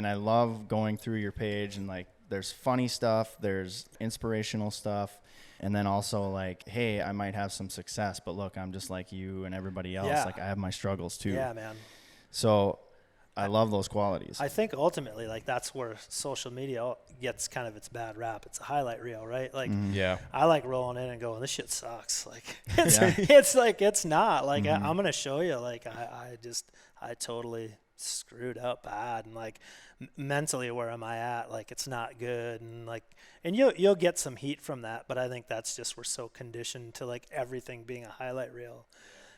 I love going through your page, and like there's funny stuff, there's inspirational stuff, and then also like, hey, I might have some success, but look, I'm just like you and everybody else. Yeah. Like I have my struggles too. Yeah, man. So I love those qualities. I think ultimately, like, that's where social media gets kind of its bad rap. It's a highlight reel, right? Like, I like rolling in and going, this shit sucks. Like, it's like, it's not. Like, I'm going to show you, like, I totally screwed up bad. And, like, mentally, where am I at? Like, it's not good. And, like, and you'll get some heat from that. But I think that's just, we're so conditioned to, like, everything being a highlight reel.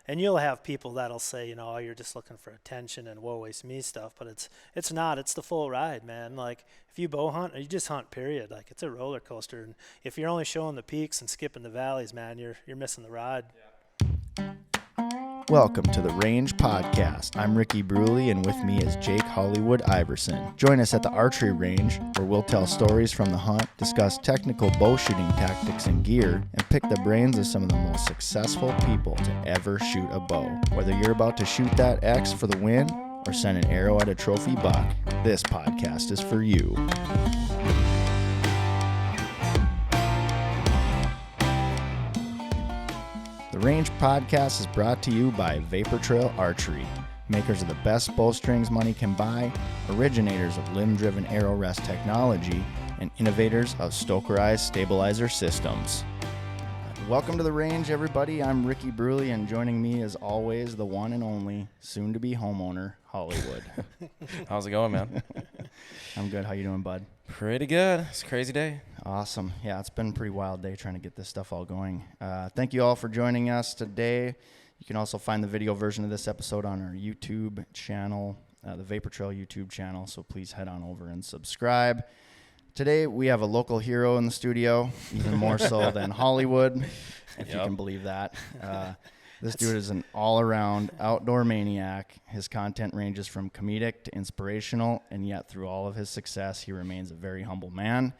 And you'll have people that'll say, you know, oh, you're just looking for attention and woe is me stuff, but it's not. It's the full ride, man. Like, if you bow hunt, or you just hunt, period. Like, it's a roller coaster, and if you're only showing the peaks and skipping the valleys, man, you're missing the ride. Welcome to the Range Podcast. I'm Ricky Bruley, and with me is Jake Hollywood Iverson. Join us at the Archery Range, where we'll tell stories from the hunt, discuss technical bow shooting tactics and gear, and pick the brains of some of the most successful people to ever shoot a bow. Whether you're about to shoot that X for the win or send an arrow at a trophy buck, this podcast is for you. The Range Podcast is brought to you by Vapor Trail Archery, makers of the best bowstrings money can buy, originators of limb-driven arrow rest technology, and innovators of Stokerized stabilizer systems. Welcome to The Range, everybody. I'm Ricky Bruley, and joining me as always, the one and only, soon-to-be homeowner, Hollywood. How's it going, man? I'm good. How you doing, bud? Pretty good. It's a crazy day. Awesome. Yeah, it's been a pretty wild day trying to get this stuff all going. Thank you all for joining us today. You can also find the video version of this episode on our YouTube channel, the Vapor Trail YouTube channel, so please head on over and subscribe. Today, we have a local hero in the studio, even more so than Hollywood, if you can believe that. This dude is an all-around outdoor maniac. His content ranges from comedic to inspirational, and yet through all of his success, he remains a very humble man.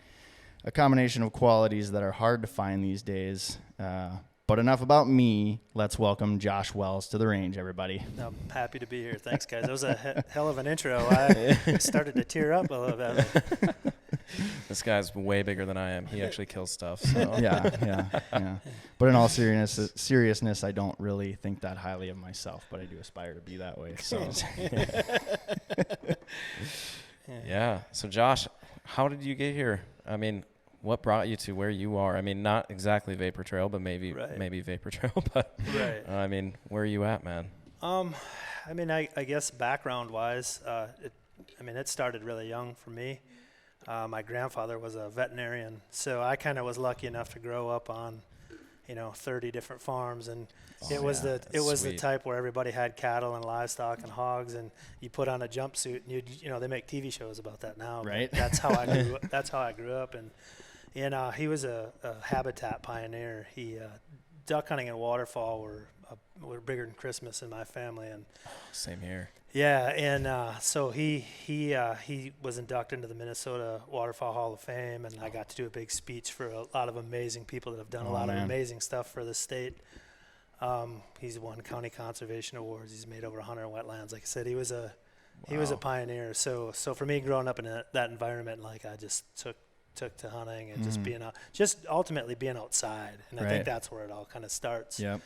A combination of qualities that are hard to find these days. But enough about me. Let's welcome Josh Wells to the range, everybody. I'm happy to be here. Thanks, guys. That was a hell of an intro. I started to tear up a little bit. This guy's way bigger than I am. He actually kills stuff. So. Yeah. But in all seriousness, I don't really think that highly of myself, but I do aspire to be that way. So. Yeah. So, Josh, how did you get here? I mean, what brought you to where you are? I mean, not exactly Vapor Trail, but maybe Vapor Trail. But I mean, where are you at, man? I mean, I guess background-wise, it started really young for me. My grandfather was a veterinarian, so I kind of was lucky enough to grow up on, 30 different farms, and it was the type where everybody had cattle and livestock and hogs, and you put on a jumpsuit, and they make TV shows about that now. Right. That's how I grew. That's how I grew up, and he was a habitat pioneer. Duck hunting and waterfall were bigger than Christmas in my family, and same here. Yeah, and so he was inducted into the Minnesota Waterfowl Hall of Fame, and I got to do a big speech for a lot of amazing people that have done a lot of amazing stuff for the state. He's won county conservation awards. He's made over 100 wetlands. Like I said, he was a pioneer. So for me, growing up in that environment, like I just took to hunting and just ultimately being outside, and I think that's where it all kind of starts. Yep.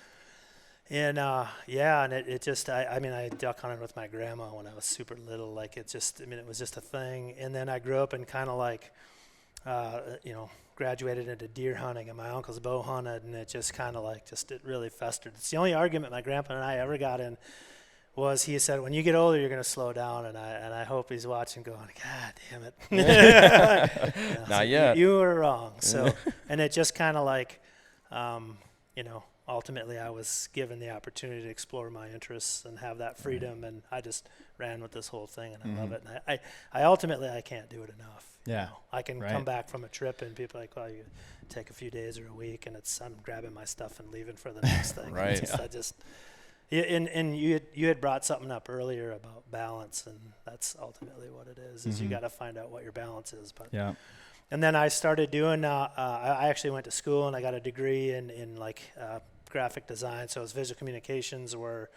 And and it just I duck hunted with my grandma when I was super little. Like it was just a thing. And then I grew up and kind of like graduated into deer hunting, and my uncle's bow hunted, and it just kind of like it really festered. It's the only argument my grandpa and I ever got in was he said, when you get older, you're going to slow down, and I hope he's watching going, God damn it. Not yet. You were wrong. So, and it just kind of like, ultimately I was given the opportunity to explore my interests and have that freedom, and I just ran with this whole thing, and I love it. And I ultimately can't do it enough. Yeah. I can come back from a trip, and people are like, well, you take a few days or a week, and I'm grabbing my stuff and leaving for the next thing. Right. And you had brought something up earlier about balance, and that's ultimately what it is you got to find out what your balance is. But yeah. And then I started doing, I actually went to school, and I got a degree in graphic design. So it was visual communications, where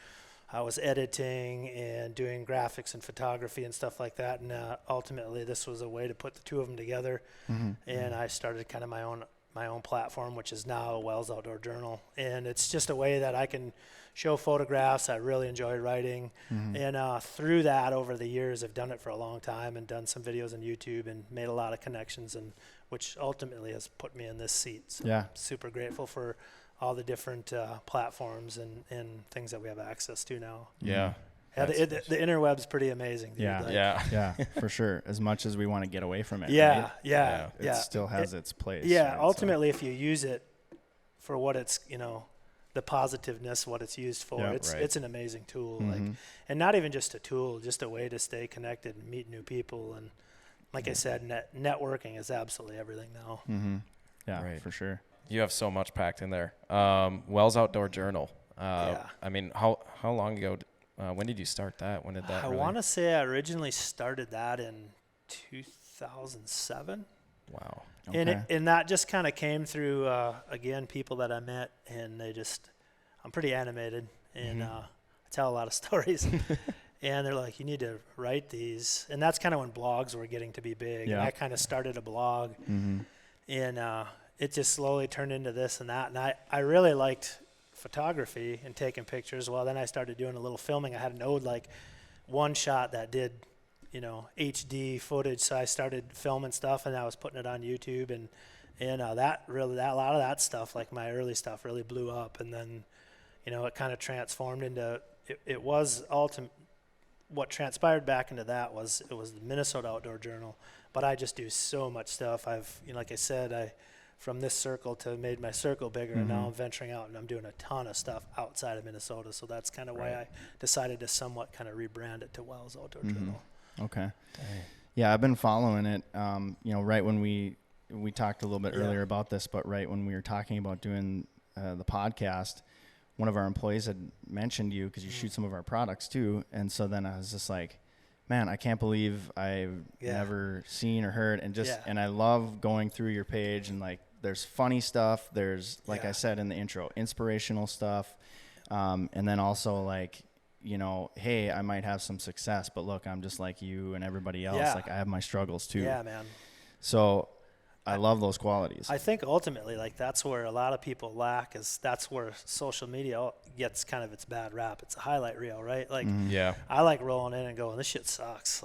I was editing and doing graphics and photography and stuff like that. And ultimately, this was a way to put the two of them together. And I started kind of my own platform, which is now Wells Outdoor Journal. And it's just a way that I can show photographs. I really enjoy writing. And through that, over the years, I've done it for a long time and done some videos on YouTube and made a lot of connections, and which ultimately has put me in this seat. So I'm super grateful for all the different platforms and things that we have access to now. Yeah. The interweb's pretty amazing. Dude. Yeah, for sure. As much as we want to get away from it. Yeah, right? It still has its place. Yeah, right? ultimately, if you use it for what it's, the positiveness, what it's used for, it's an amazing tool. And not even just a tool, just a way to stay connected and meet new people. And like I said, networking is absolutely everything now. Yeah, for sure. You have so much packed in there. Wells Outdoor Journal. I mean, how long ago? When did you start that? When did that? I want to say I originally started that in 2007. Wow. Okay. And that just kind of came through again, people that I met, and I'm pretty animated, and I tell a lot of stories. And they're like, you need to write these. And that's kind of when blogs were getting to be big. And I kind of started a blog, and it just slowly turned into this and that. And I really liked photography and taking pictures. Well, then I started doing a little filming. I had an old one shot that did, HD footage. So I started filming stuff, and I was putting it on YouTube, and that a lot of that stuff, like my early stuff, really blew up. And then, it kind of transformed into it was ultimate. What transpired back into that was it was the Minnesota Outdoor Journal. But I just do so much stuff. I've, like I said, from this circle to made my circle bigger, and now I'm venturing out and I'm doing a ton of stuff outside of Minnesota. So that's kind of why I decided to somewhat kind of rebrand it to Wells Outdoor Journal. Okay. Yeah, I've been following it. Right when we talked a little bit earlier about this, but right when we were talking about doing the podcast, one of our employees had mentioned you because you shoot some of our products too. And so then I was just like, man, I can't believe I've never seen or heard, and I love going through your page, and there's funny stuff. There's, like I said in the intro, inspirational stuff. And then also hey, I might have some success, but look, I'm just like you and everybody else. I have my struggles too. Yeah, man. So I love those qualities. I think ultimately, that's where a lot of people lack, is that's where social media gets kind of its bad rap. It's a highlight reel, right? I like rolling in and going, this shit sucks.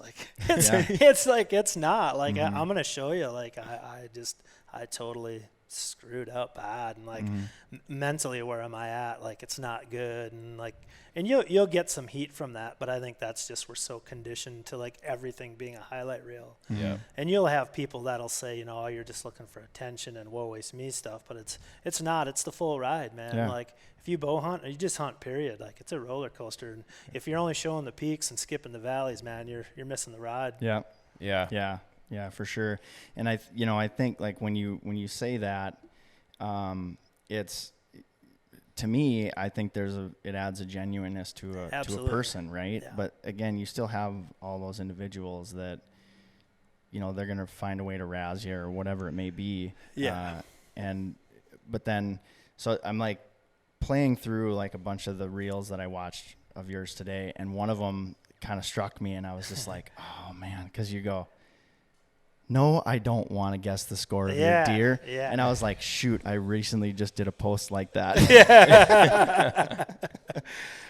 It's not. I'm going to show you, I totally screwed up bad, and mentally, where am I at? It's not good, and you'll get some heat from that, but I think that's just, we're so conditioned to everything being a highlight reel. And you'll have people that'll say, oh, you're just looking for attention and woe is me stuff, but it's not. It's the full ride, man. If you bow hunt, you just hunt, period. It's a roller coaster, and if you're only showing the peaks and skipping the valleys, man, you're missing the ride. Yeah, for sure. And I think when you say that, it's, to me, I think it adds a genuineness to a person, right? Yeah. But again, you still have all those individuals that, they're going to find a way to razz you or whatever it may be. Yeah. But then, so I'm playing through a bunch of the reels that I watched of yours today, and one of them kind of struck me, and I was just like, oh man, because you go, no, I don't want to guess the score of your deer. Yeah. And I was like, shoot, I recently just did a post like that.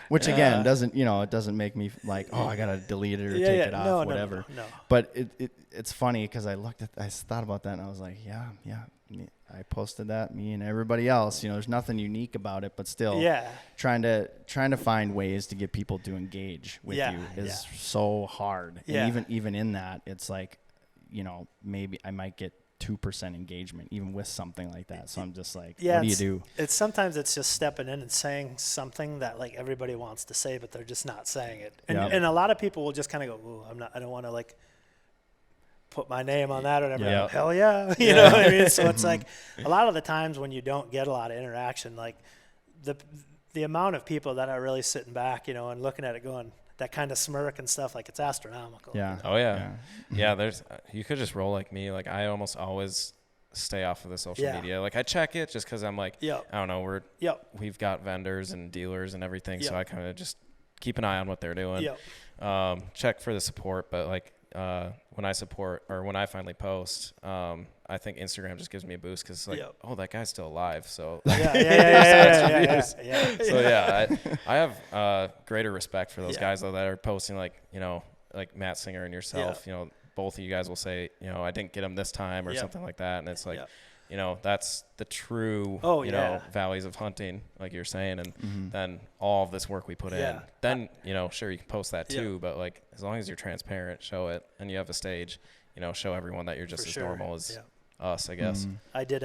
Which again, it doesn't make me I got to delete it or take it off, whatever. No. But it's funny because I thought about that, and I was like, yeah, I posted that, me and everybody else. There's nothing unique about it, but still trying to find ways to get people to engage with you is so hard. And even in that, it's maybe I might get 2% engagement even with something like that. So I'm just what do you do? Sometimes it's just stepping in and saying something that everybody wants to say, but they're just not saying it. And a lot of people will just kind of go, "Ooh, I don't want to put my name on that or whatever." Yeah. Hell yeah. You know what I mean? So it's a lot of the times when you don't get a lot of interaction, the amount of people that are really sitting back, and looking at it going, that kind of smirk and stuff, it's astronomical. Yeah. Oh yeah. Yeah. There's, you could just roll like me. I almost always stay off of the social media. I check it just cause I'm I don't know, we've got vendors and dealers and everything. So I kind of just keep an eye on what they're doing. Yep. Check for the support, but like when I finally post, I think Instagram just gives me a boost because it's like, oh, that guy's still alive. So yeah. So yeah, I have greater respect for those guys though that are posting like, you know, like Matt Singer and yourself, you know, both of you guys will say, you know, I didn't get him this time or something like that. And it's like, you know, that's the true, you know, values of hunting, like you're saying. And then all of this work we put in, then, you know, sure, you can post that too. But like, as long as you're transparent, show it, and you have a stage, you know, show everyone that you're just as normal as us, I guess. I did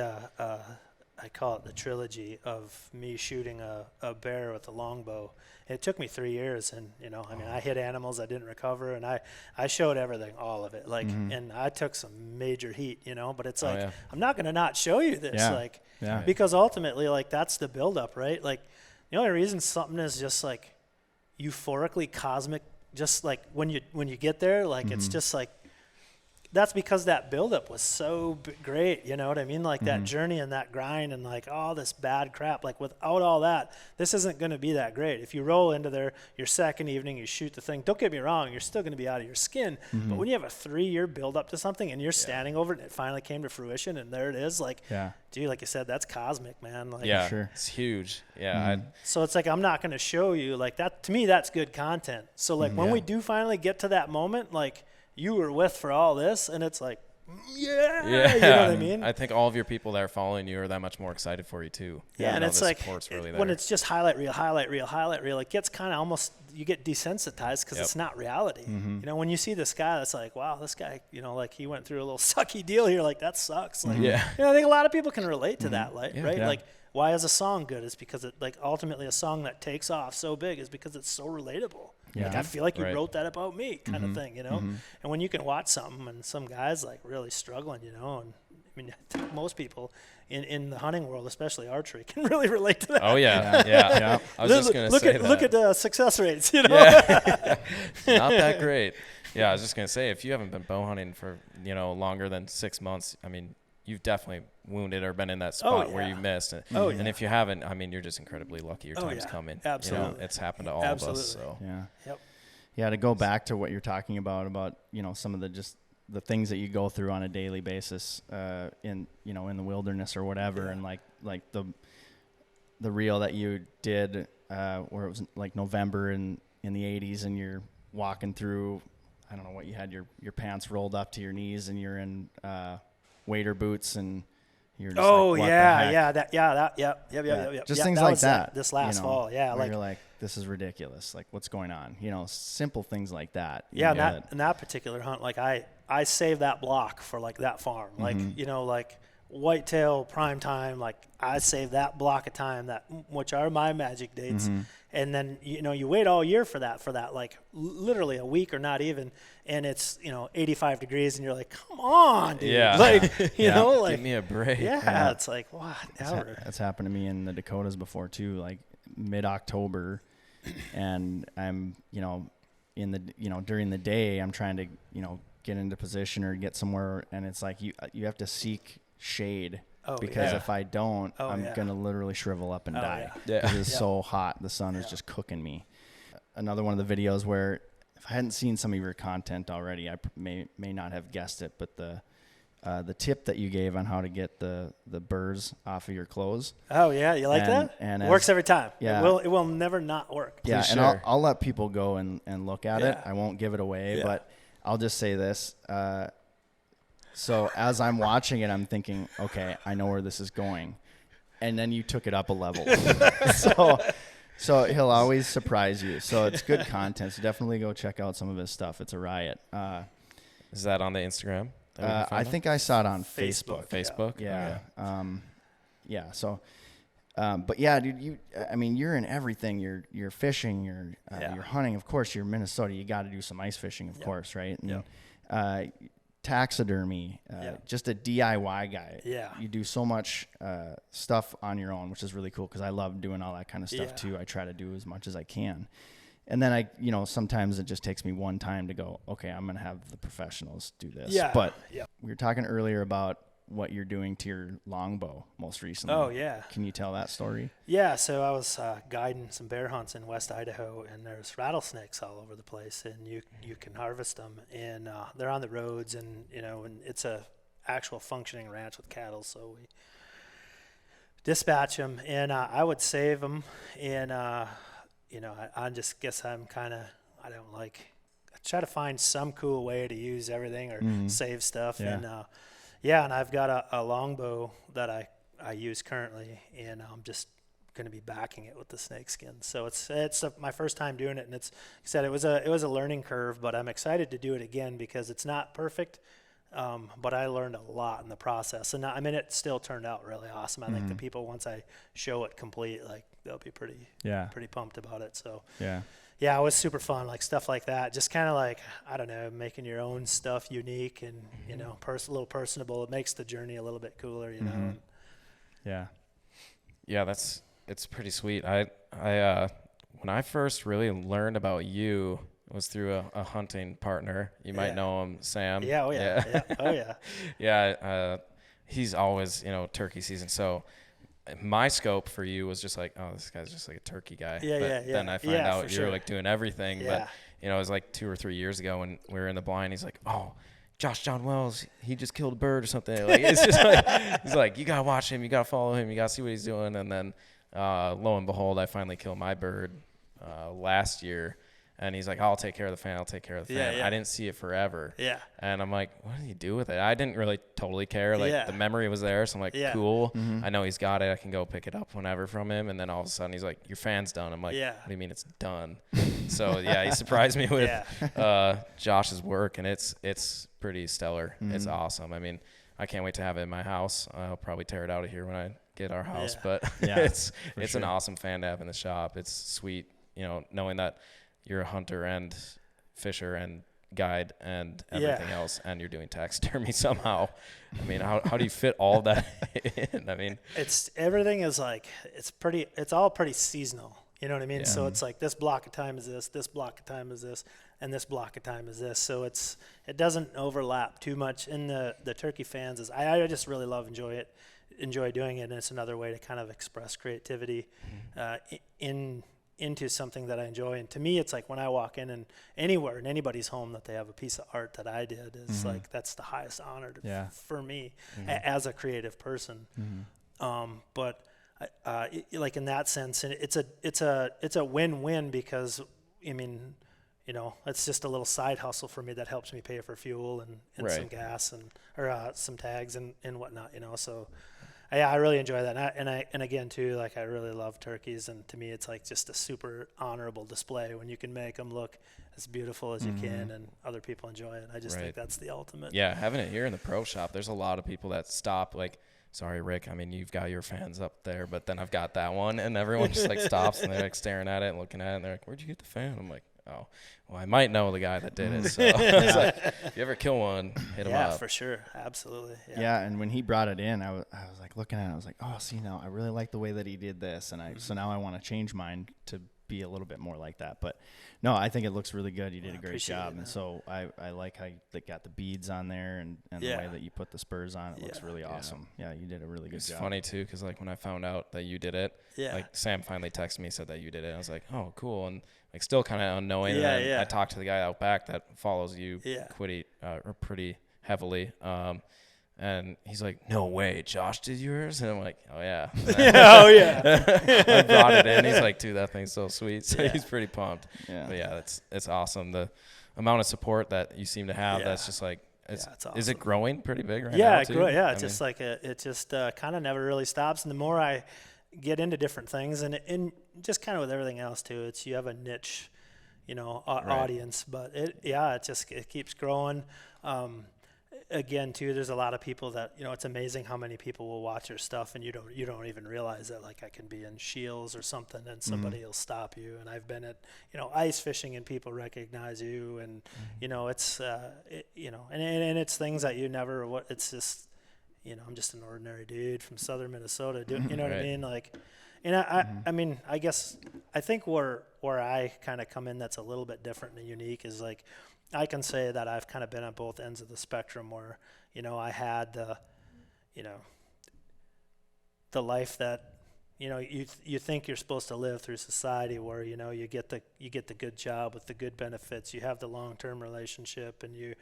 I call it the trilogy of me shooting a bear with a longbow. It took me 3 years, and you know, I mean, I hit animals I didn't recover, and I showed everything, all of it, like, and I took some major heat, you know. But it's like, I'm not gonna not show you this, like, because ultimately, like, that's the buildup, right? Like, the only reason something is just like euphorically cosmic, just like when you get there, like it's just like. That's because that buildup was so great, you know what I mean? Like that journey and that grind and like all this bad crap. Like without all that, this isn't going to be that great. If you roll into there your second evening, you shoot the thing. Don't get me wrong, you're still going to be out of your skin. But when you have a 3-year buildup to something and you're standing over it and it finally came to fruition and there it is, like, dude, like you said, that's cosmic, man. Like, sure, it's huge. So it's like I'm not going to show you like that. To me, that's good content. So like when we do finally get to that moment, like. You were with for all this, and it's like, you know what I mean? I think all of your people that are following you are that much more excited for you too. And it's like really when it's just highlight reel, it gets kind of almost, you get desensitized because it's not reality. You know, when you see this guy that's like, wow, this guy, you know, like he went through a little sucky deal here, like that sucks. Like, you know, I think a lot of people can relate to that, like, right? Like, why is a song good? It's because it, like, ultimately a song that takes off so big is because it's so relatable. Like, I feel like you wrote that about me kind of thing, you know? And when you can watch something and some guy's like really struggling, you know, and I mean, I think most people in the hunting world, especially archery, can really relate to that. Oh, yeah. I was just going to say that. Look at the success rates, you know? Not that great. Yeah, I was just going to say, if you haven't been bow hunting for, you know, longer than 6 months, I mean, you've definitely wounded or been in that spot where you missed. And if you haven't, I mean, you're just incredibly lucky. Your time's coming. Absolutely. You know, it's happened to all of us. So. Yeah, to go back to what you're talking about, you know, some of the things that you go through on a daily basis in the wilderness or whatever, and like the reel that you did where it was like November in the 80s, and you're walking through, I don't know what you had, your pants rolled up to your knees, and you're in wader boots, and you're just just things like that. This last fall, like you're like, this is ridiculous. Like, what's going on? You know, simple things like that. Yeah, in that particular hunt, like I saved that block for like that farm, like you know, like whitetail prime time. Like I saved that block of time which are my magic dates. And then, you know, you wait all year for that, like literally a week or not even. And it's, you know, 85 degrees and you're like, come on, dude. Yeah. Like, you know, like. Give me a break. Yeah. It's like, whatever. That's happened to me in the Dakotas before too, like mid-October. And I'm, you know, during the day, I'm trying to, you know, get into position or get somewhere. And it's like, you have to seek shade. Because if I don't, I'm going to literally shrivel up and die. Because it's so hot. The sun is just cooking me. Another one of the videos where, if I hadn't seen some of your content already, I may not have guessed it, but the tip that you gave on how to get the burrs off of your clothes. Oh, yeah. You like that? And it works every time. Yeah. It will never not work. Yeah, and I'll let people go and look at it. I won't give it away, but I'll just say this. So as I'm watching it, I'm thinking, okay, I know where this is going. And then you took it up a level. So he'll always surprise you. So it's good content. So definitely go check out some of his stuff. It's a riot. Is that on the Instagram? I think I saw it on Facebook. Facebook? Yeah. Okay. So, but yeah, dude, you're in everything. You're fishing, you're hunting. Of course, you're in Minnesota. You got to do some ice fishing, of course, right? And, taxidermy, just a DIY guy. Yeah. You do so much stuff on your own, which is really cool because I love doing all that kind of stuff too. I try to do as much as I can. And then sometimes it just takes me one time to go, okay, I'm going to have the professionals do this. Yeah. But we were talking earlier about what you're doing to your longbow most recently. Oh, yeah. Can you tell that story? Yeah, so I was guiding some bear hunts in West Idaho, and there's rattlesnakes all over the place, and you can harvest them, and they're on the roads, and and it's a actual functioning ranch with cattle, so we dispatch them, and I would save them, and I just guess I try to find some cool way to use everything or save stuff, and I've got a longbow that I use currently, and I'm just going to be backing it with the snake skin. So it's my first time doing it, and it's like I said, it was a learning curve, but I'm excited to do it again because it's not perfect, but I learned a lot in the process, and it still turned out really awesome. I think the people, once I show it complete, like they'll be pretty pumped about it. So yeah, it was super fun, like stuff like that. Just kind of like, I don't know, making your own stuff unique and, a little personable. It makes the journey a little bit cooler, you know. Yeah, it's pretty sweet. I when I first really learned about you, it was through a hunting partner. You might know him, Sam. Yeah, oh yeah. Oh yeah. Yeah, he's always, turkey season. So my scope for you was just like, oh, this guy's just like a turkey guy. But then I find out you're like doing everything. But it was like 2 or 3 years ago when we were in the blind. He's like, oh, Josh John Wells, he just killed a bird or something. Like it's just like he's like, you gotta watch him, you gotta follow him, you gotta see what he's doing. And then lo and behold, I finally killed my bird last year. And he's like, I'll take care of the fan. I didn't see it forever. Yeah. And I'm like, what did he do with it? I didn't really totally care. Like the memory was there. So I'm like, cool. I know he's got it. I can go pick it up whenever from him. And then all of a sudden he's like, your fan's done. I'm like, what do you mean it's done? So he surprised me with Josh's work, and it's pretty stellar. It's awesome. I mean, I can't wait to have it in my house. I'll probably tear it out of here when I get our house, but it's an awesome fan to have in the shop. It's sweet, knowing that you're a hunter and fisher and guide and everything else, and you're doing taxidermy somehow. I mean, how do you fit all that in? I mean, everything is like, it's all pretty seasonal. You know what I mean? So it's like this block of time is this block of time is this, and this block of time is this. So it doesn't overlap too much. In the turkey fans I just really enjoy doing it, and it's another way to kind of express creativity into something that I enjoy. And to me, it's like when I walk in and anywhere in anybody's home that they have a piece of art that I did, is like, that's the highest honor for me as a creative person. But like in that sense, and it's a win-win, because I mean, it's just a little side hustle for me that helps me pay for fuel and some gas or some tags and whatnot, so I really enjoy that. And again too, like I really love turkeys, and to me it's like just a super honorable display when you can make them look as beautiful as you can and other people enjoy it. I just think that's the ultimate. Yeah, having it here in the pro shop, there's a lot of people that stop, like, sorry Rick, I mean, you've got your fans up there, but then I've got that one, and everyone just like stops and they're like staring at it and looking at it, and they're like, where'd you get the fan? I'm like, oh, well, I might know the guy that did it. So it's like, if you ever kill one, hit him up. Yeah, for sure. Absolutely. Yeah, and when he brought it in, I was like looking at it. I was like, oh, see, now I really like the way that he did this. And so now I want to change mine to be a little bit more like that. But no, I think it looks really good. You did a great job. And so I like how you got the beads on there and the way that you put the spurs on. It looks really awesome. Yeah, you did a really good job. It's funny too, because like when I found out that you did it, like Sam finally texted me, said that you did it. I was like, oh, cool. And like still kind of unknowing. I talked to the guy out back that follows you pretty heavily. And he's like, no way, Josh did yours? And I'm like, oh, yeah. I brought it in. He's like, dude, that thing's so sweet. So he's pretty pumped. Yeah. But yeah, it's awesome. The amount of support that you seem to have, that's just like, it's awesome. Is it growing pretty big right now too? Yeah, it's just like it just kind of never really stops. And the more I get into different things, and just kind of with everything else too, you have a niche, audience, but it keeps growing. Again too, there's a lot of people that, it's amazing how many people will watch your stuff, and you don't even realize that. Like I can be in Shields or something and somebody will stop you, and I've been at ice fishing and people recognize you, and it's and it's things that you never, it's just I'm just an ordinary dude from southern Minnesota, you know what I mean, like. And I mean, I guess I think where I kind of come in that's a little bit different and unique is like, I can say that I've kind of been on both ends of the spectrum where, I had the life that, you think you're supposed to live through society, where, you get the good job with the good benefits, you have the long-term relationship, and you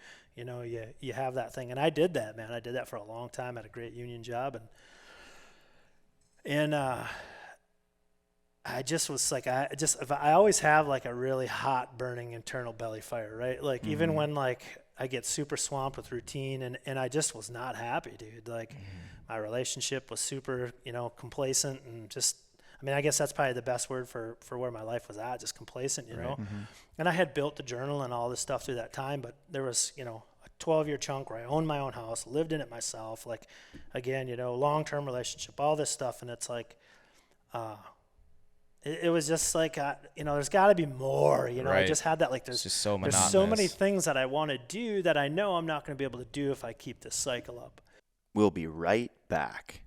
have that thing. And I did that, man. I did that for a long time at a great union job. And I just was like, I always have like a really hot burning internal belly fire, right? Like even when like I get super swamped with routine and I just was not happy, dude. Like my relationship was super, complacent, and just, I guess that's probably the best word for where my life was at, just complacent, you know? And I had built the journal and all this stuff through that time, but there was, a 12-year chunk where I owned my own house, lived in it myself, like, again, long-term relationship, all this stuff. And it's like, it was just like, there's got to be more, I just had that, like, there's so many things that I want to do that I know I'm not going to be able to do if I keep this cycle up. We'll be right back.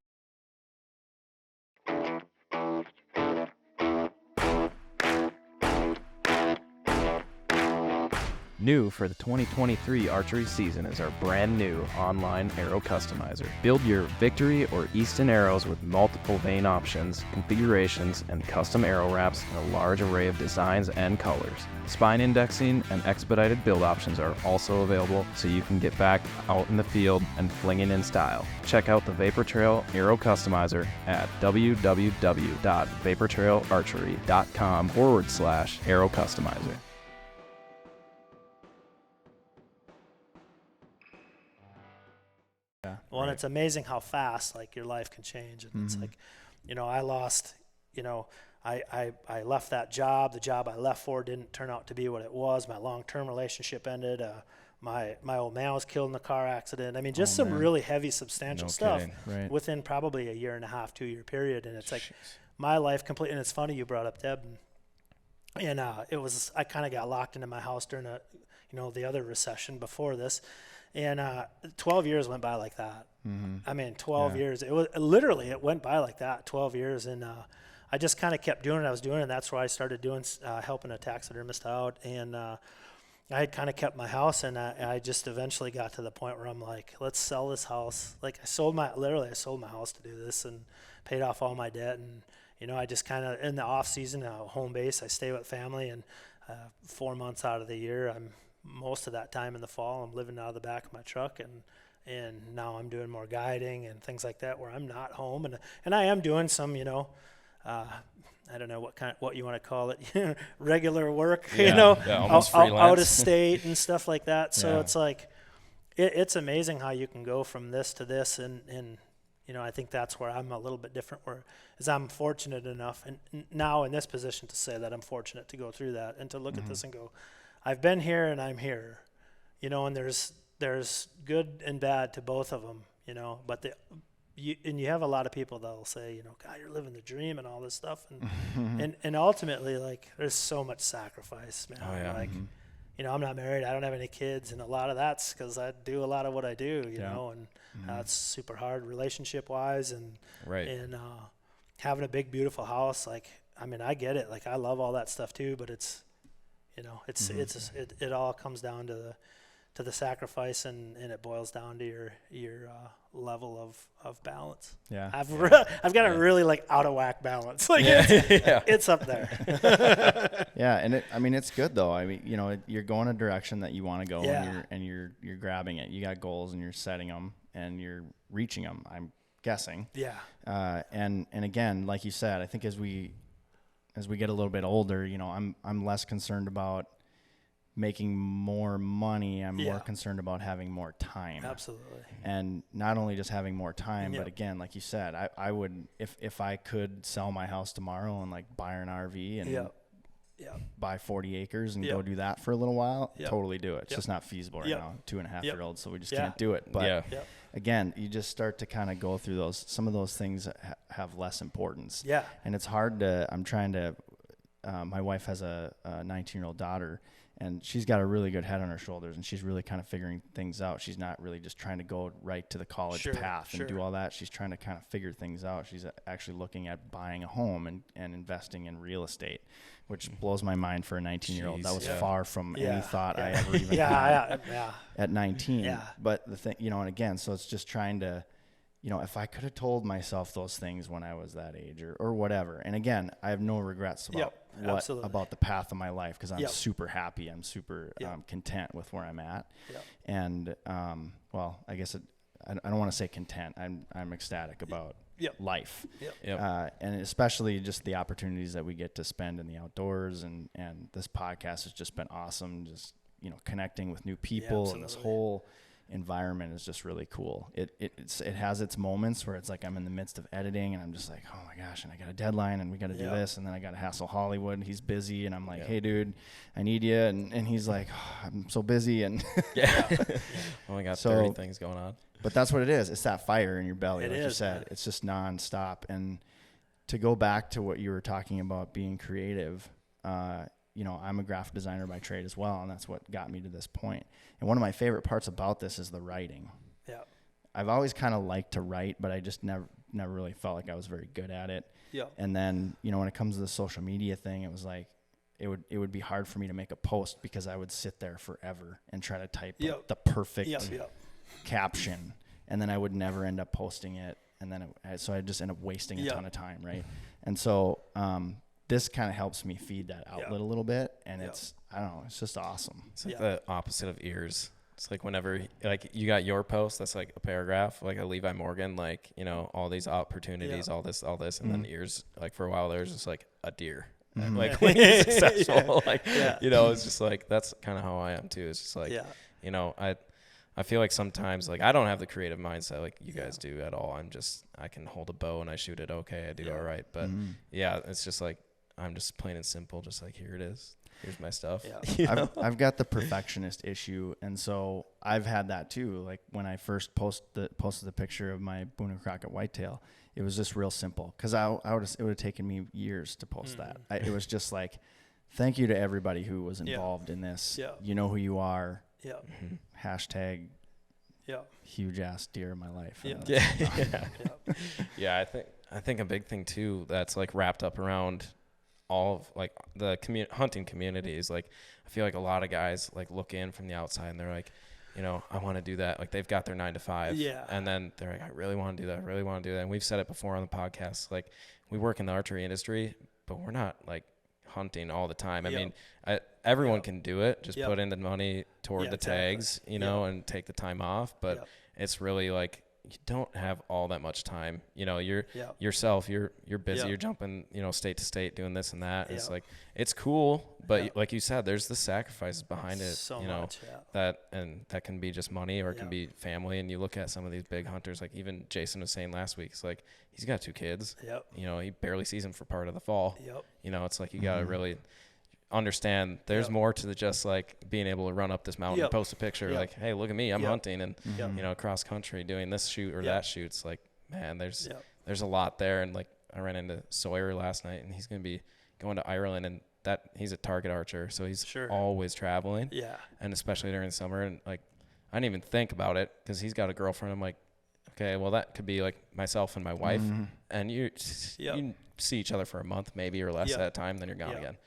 New for the 2023 archery season is our brand new online arrow customizer. Build your Victory or Easton arrows with multiple vane options, configurations, and custom arrow wraps in a large array of designs and colors. Spine indexing and expedited build options are also available, so you can get back out in the field and flinging in style. Check out the Vapor Trail Arrow Customizer at www.vaportrailarchery.com/arrow customizer. Well, and it's amazing how fast, like, your life can change. And it's like, I lost, I left that job. The job I left for didn't turn out to be what it was. My long-term relationship ended. My old man was killed in a car accident. Just some really heavy, substantial stuff within probably a 1.5, 2-year period. And it's like my life completely. And it's funny you brought up Deb. And it was, I kind of got locked into my house during the other recession before this. And 12 years went by like that. 12 years. It was literally, it went by like that, 12 years. And I just kind of kept doing what I was doing. And that's where I started doing, helping a taxidermist out. And I had kind of kept my house. And I just eventually got to the point where I'm like, let's sell this house. Like I sold my house to do this and paid off all my debt. And, I just kind of, in the off season, home base, I stay with family. And 4 months out of the year, most of that time in the fall, I'm living out of the back of my truck, and now I'm doing more guiding and things like that where I'm not home, and I am doing some, I don't know what you want to call it, regular work, almost out of state and stuff like that. So it's like, it's amazing how you can go from this to this, and I think that's where I'm a little bit different, is I'm fortunate enough, and now in this position, to say that I'm fortunate to go through that and to look at this and go, I've been here and I'm here, and there's good and bad to both of them, but you have a lot of people that'll say, God, you're living the dream and all this stuff. And ultimately, like, there's so much sacrifice, man. I'm not married. I don't have any kids. And a lot of that's because I do a lot of what I do, and it's super hard relationship wise. And having a big, beautiful house, like, I get it. Like, I love all that stuff too, but it's, it all comes down to the sacrifice, and it boils down to your level of balance. Yeah, I've got a really like out of whack balance. Like it's up there. Yeah, and it's good though. You're going a direction that you want to go, and you're grabbing it. You got goals, and you're setting them, and you're reaching them. I'm guessing. Yeah. And again, like you said, I think as we get a little bit older, I'm less concerned about making more money. I'm more concerned about having more time. Absolutely. And not only just having more time, but again, like you said, I would, if I could sell my house tomorrow and like buy an RV and buy 40 acres and go do that for a little while, totally do it. It's just not feasible right now. 2.5-year-olds, so we just can't do it. But again, you just start to kind of go through some of those things have less importance. Yeah. And it's hard my wife has a 19-year-old daughter, and she's got a really good head on her shoulders, and she's really kind of figuring things out. She's not really just trying to go right to the college path and do all that. She's trying to kind of figure things out. She's actually looking at buying a home and investing in real estate, which blows my mind for a 19-year-old. That was far from any thought I ever even had at 19. Yeah. But the thing, and again, so it's just trying to you know, if I could have told myself those things when I was that age or whatever. And again, I have no regrets about about the path of my life, because I'm super happy. I'm super content with where I'm at. And, well, I guess I don't want to say content. I'm ecstatic about life. And especially just the opportunities that we get to spend in the outdoors. And this podcast has just been awesome. Just, you know, connecting with new people, and this whole environment is just really cool. It has its moments where it's like I'm in the midst of editing and I'm just like, oh my gosh, and I got a deadline and we got to do this, and then I got to hassle Hollywood and he's busy and I'm like, hey dude, I need you, and he's like, oh, I'm so busy, and only got 30 things going on. But that's what it is. It's that fire in your belly, like you said. It's just nonstop. And to go back to what you were talking about, being creative, you know, I'm a graphic designer by trade as well, and that's what got me to this point. And one of my favorite parts about this is the writing. Yeah. I've always kind of liked to write, but I just never really felt like I was very good at it. Yeah. And then, you know, when it comes to the social media thing, it was like it would be hard for me to make a post because I would sit there forever and try to type the perfect caption, and then I would never end up posting it, and then so I just end up wasting a ton of time, right? And so this kind of helps me feed that outlet a little bit, and it's, I don't know, it's just awesome. It's like the opposite of ears. It's like whenever, like, you got your post, that's like a paragraph, like a Levi Morgan, like, you know, all these opportunities, all this, and then ears, like, for a while there's just like a deer. And like when you're successful, like, you know, it's just like, that's kind of how I am too. It's just like, you know, I feel like sometimes, like, I don't have the creative mindset like you guys do at all. I can hold a bow and I shoot it okay, I do all right. But it's just like, I'm just plain and simple, just like, here it is. Here's my stuff. Yeah. I've got the perfectionist issue, and so I've had that too. Like when I first posted the picture of my Boone and Crockett whitetail, it was just real simple, because it would have taken me years to post that. It was just like, thank you to everybody who was involved in this. Yeah. You know who you are. Yeah. Hashtag. Yeah. Huge ass deer in my life. Yeah. I think a big thing too that's like wrapped up around all of like the hunting communities. Like, I feel like a lot of guys like look in from the outside and they're like, you know, I want to do that. Like, they've got their 9 to 5. Yeah. And then they're like, I really want to do that. I really want to do that. And we've said it before on the podcast. Like, we work in the archery industry, but we're not like hunting all the time. I mean, everyone can do it. Just put in the money toward the tags, you know, and take the time off. But it's really like, you don't have all that much time. You know, you're busy. You're jumping, you know, state to state, doing this and that. It's like, it's cool, but like you said, there's the sacrifices behind it. So you know, much, that can be just money, or it can be family. And you look at some of these big hunters, like even Jason was saying last week, it's like, he's got 2 kids. You know, he barely sees them for part of the fall. You know, it's like, you got to really understand there's more to just like being able to run up this mountain and post a picture like, hey, look at me, I'm hunting, and you know, cross country doing this shoot or that shoot. It's like, man, there's a lot there. And like, I ran into Sawyer last night, and he's going to be going to Ireland, and that he's a target archer, so he's always traveling, and especially during the summer. And like, I didn't even think about it because he's got a girlfriend. I'm like, okay, well, that could be like myself and my wife, and you see each other for a month maybe or less at a time, then you're gone again.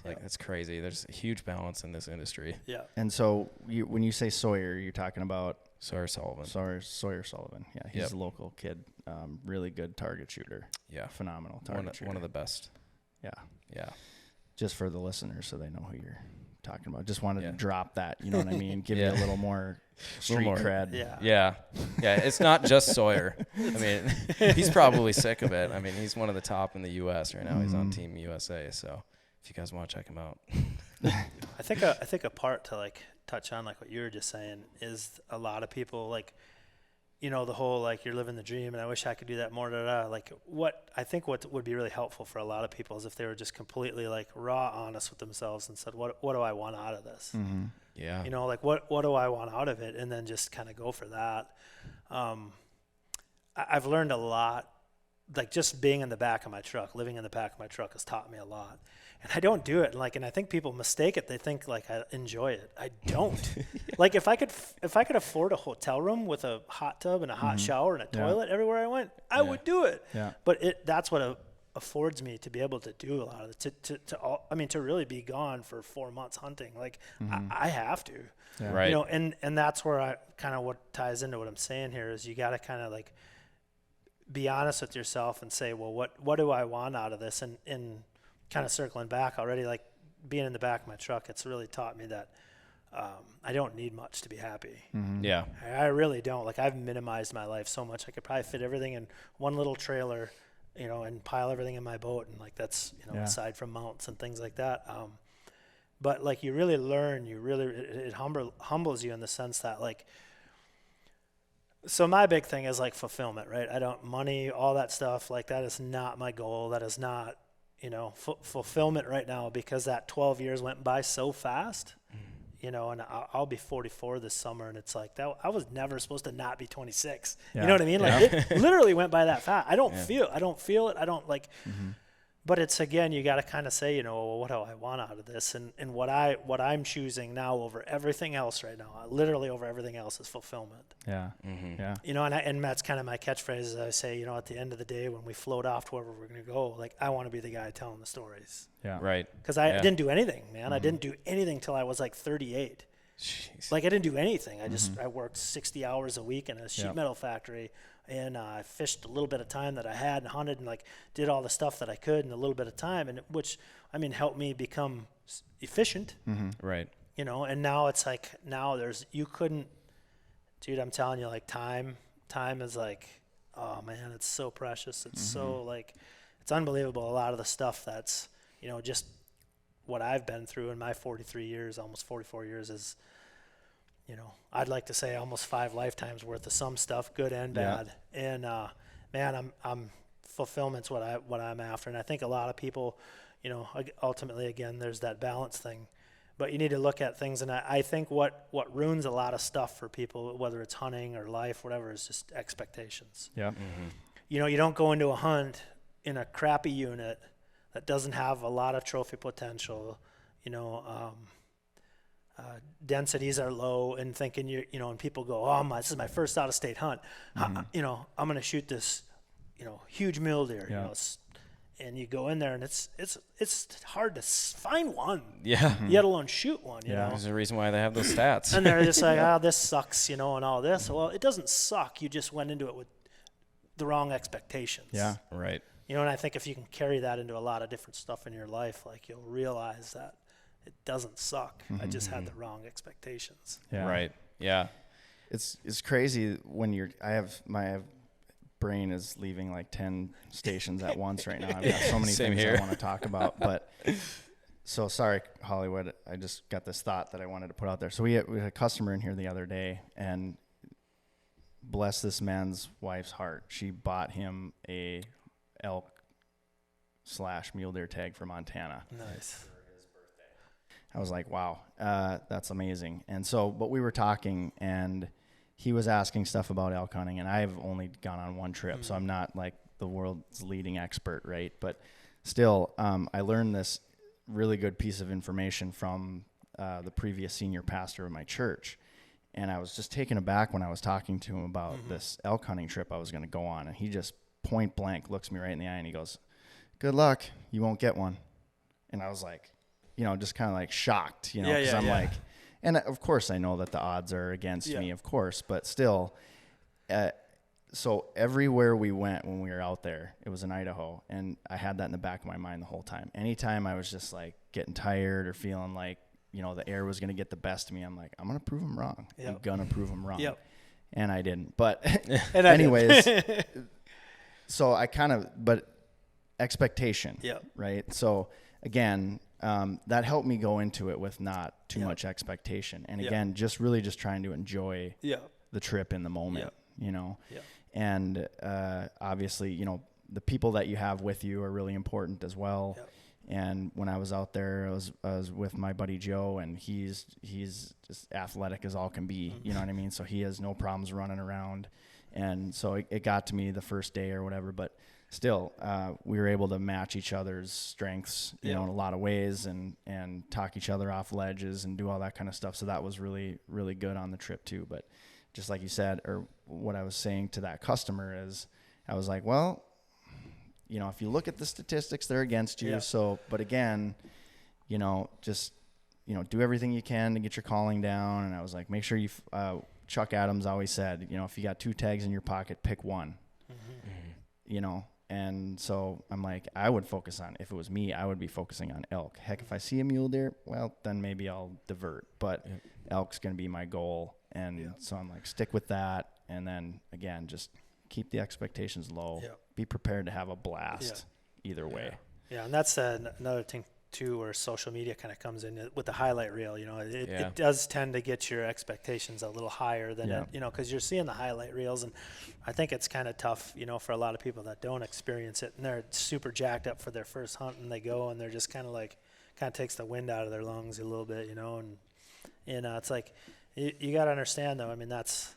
Like, that's crazy. There's a huge balance in this industry. Yeah. And so when you say Sawyer, you're talking about Sawyer Sullivan. Sawyer Sullivan. Yeah, he's a local kid. Really good target shooter. Yeah. Phenomenal target shooter. One of the best. Yeah. Yeah. Just for the listeners, so they know who you're talking about. Just wanted to drop that, you know what I mean? Give you a little more street cred. Yeah. It's not just Sawyer. I mean, he's probably sick of it. I mean, he's one of the top in the U.S. right now. He's on Team USA, so if you guys want to check him out. I think a part to like touch on, like what you were just saying, is a lot of people, like, you know, the whole like, you're living the dream and I wish I could do that more. Like, what I think what would be really helpful for a lot of people is if they were just completely like raw honest with themselves and said, what do I want out of this? Yeah. You know, like what do I want out of it? And then just kind of go for that. I've learned a lot, like just being in the back of my truck, living in the back of my truck has taught me a lot. And I don't do it, like, and I think people mistake it. They think like I enjoy it. I don't. Like, if I could afford a hotel room with a hot tub and a hot shower and a toilet everywhere I went, I would do it. Yeah. But that's what affords me to be able to do a lot of it. To really be gone for 4 months hunting. Like, I have to. Yeah. Right. You know, and that's where I kind of what ties into what I'm saying here is you got to kind of like be honest with yourself and say, well, what do I want out of this? And kind of circling back already, like being in the back of my truck, it's really taught me that I don't need much to be happy. Mm-hmm. Yeah. I really don't. Like, I've minimized my life so much. I could probably fit everything in one little trailer, you know, and pile everything in my boat. And like, that's, you know, aside from mounts and things like that. But like, you really learn, it humbles you in the sense that, like, so my big thing is like fulfillment, right? Money, all that stuff, like, that is not my goal. That is not, you know, fulfillment right now, because that 12 years went by so fast, you know, and I'll be 44 this summer, and it's like that. I was never supposed to not be 26. You know what I mean? Like, it literally went by that fast. I don't feel it. I don't like, but it's, again, you got to kind of say, you know, well, what do I want out of this? And what I'm choosing now over everything else right now, literally over everything else, is fulfillment. Yeah. Mm-hmm. Yeah. You know, and that's kind of my catchphrase. I say, you know, at the end of the day, when we float off to wherever we're going to go, like, I want to be the guy telling the stories. Yeah. Right. Because I didn't do anything, man. I didn't do anything till I was like 38. Jeez. Like, I didn't do anything. I worked 60 hours a week in a sheet metal factory, and I fished a little bit of time that I had, and hunted, and like did all the stuff that I could in a little bit of time, and which, I mean, helped me become efficient. Right. You know, and now it's like, dude, I'm telling you, like, time is like, oh man, it's so precious. It's so, like, it's unbelievable. A lot of the stuff that's, you know, just what I've been through in my 43 years, almost 44 years, is, you know, I'd like to say almost 5 lifetimes worth of some stuff, good and bad. And man, I'm fulfillment's what I'm after. And I think a lot of people, you know, ultimately, again, there's that balance thing. But you need to look at things, and I think what ruins a lot of stuff for people, whether it's hunting or life, whatever, is just expectations. Yeah. You know, you don't go into a hunt in a crappy unit that doesn't have a lot of trophy potential, you know, densities are low, and thinking you know, and people go, oh, this is my first out-of-state hunt. You know, I'm going to shoot this, you know, huge mule deer, you know, and you go in there, and it's hard to find one, let alone shoot one. You know, there's a reason why they have those stats. And they're just like, oh, this sucks, you know, and all this. Well, it doesn't suck. You just went into it with the wrong expectations. Yeah, right. You know, and I think if you can carry that into a lot of different stuff in your life, like, you'll realize that it doesn't suck. I just had the wrong expectations. Yeah. Right. Yeah. It's crazy when my brain is leaving like 10 stations at once right now. I've got so many things I want to talk about, but so sorry, Hollywood. I just got this thought that I wanted to put out there. So we had a customer in here the other day, and bless this man's wife's heart, she bought him a elk/mule deer tag for Montana. Nice. I was like, wow, that's amazing. And so, but we were talking, and he was asking stuff about elk hunting, and I've only gone on one trip, so I'm not like the world's leading expert, right? But still, I learned this really good piece of information from the previous senior pastor of my church. And I was just taken aback when I was talking to him about this elk hunting trip I was going to go on. And he just point blank looks me right in the eye, and he goes, "Good luck, you won't get one." And I was like, you know, just kind of like shocked, you know, because I'm like, and of course I know that the odds are against me, of course, but still, so everywhere we went when we were out there, it was in Idaho, and I had that in the back of my mind the whole time. Anytime I was just like getting tired or feeling like, you know, the air was going to get the best of me, I'm like, I'm going to prove them wrong. I'm going to prove them wrong. And I didn't. But anyways, so I kind of, but expectation, right? So again, that helped me go into it with not too much expectation. And again, just trying to enjoy the trip in the moment, you know? And obviously, you know, the people that you have with you are really important as well. And when I was out there, I was with my buddy Joe, and he's just athletic as all can be, you know what I mean? So he has no problems running around. And so it got to me the first day or whatever, but still, we were able to match each other's strengths, you know, in a lot of ways, and talk each other off ledges and do all that kind of stuff. So that was really, really good on the trip too. But just like you said, or what I was saying to that customer is, I was like, well, you know, if you look at the statistics, they're against you. So, but again, you know, just, you know, do everything you can to get your calling down. And I was like, make sure Chuck Adams always said, you know, if you got 2 tags in your pocket, pick one. And so I'm like, I would focus on, if it was me, I would be focusing on elk. Heck, if I see a mule deer, well, then maybe I'll divert. But elk's going to be my goal. And so I'm like, stick with that. And then, again, just keep the expectations low. Be prepared to have a blast either way. Yeah, and that's another thing, too, where social media kind of comes in with the highlight reel. It does tend to get your expectations a little higher than because you're seeing the highlight reels, and I think it's kind of tough, for a lot of people that don't experience it, and they're super jacked up for their first hunt, and they go and they're just kind of takes the wind out of their lungs a little bit, and it's like you got to understand though. I mean, that's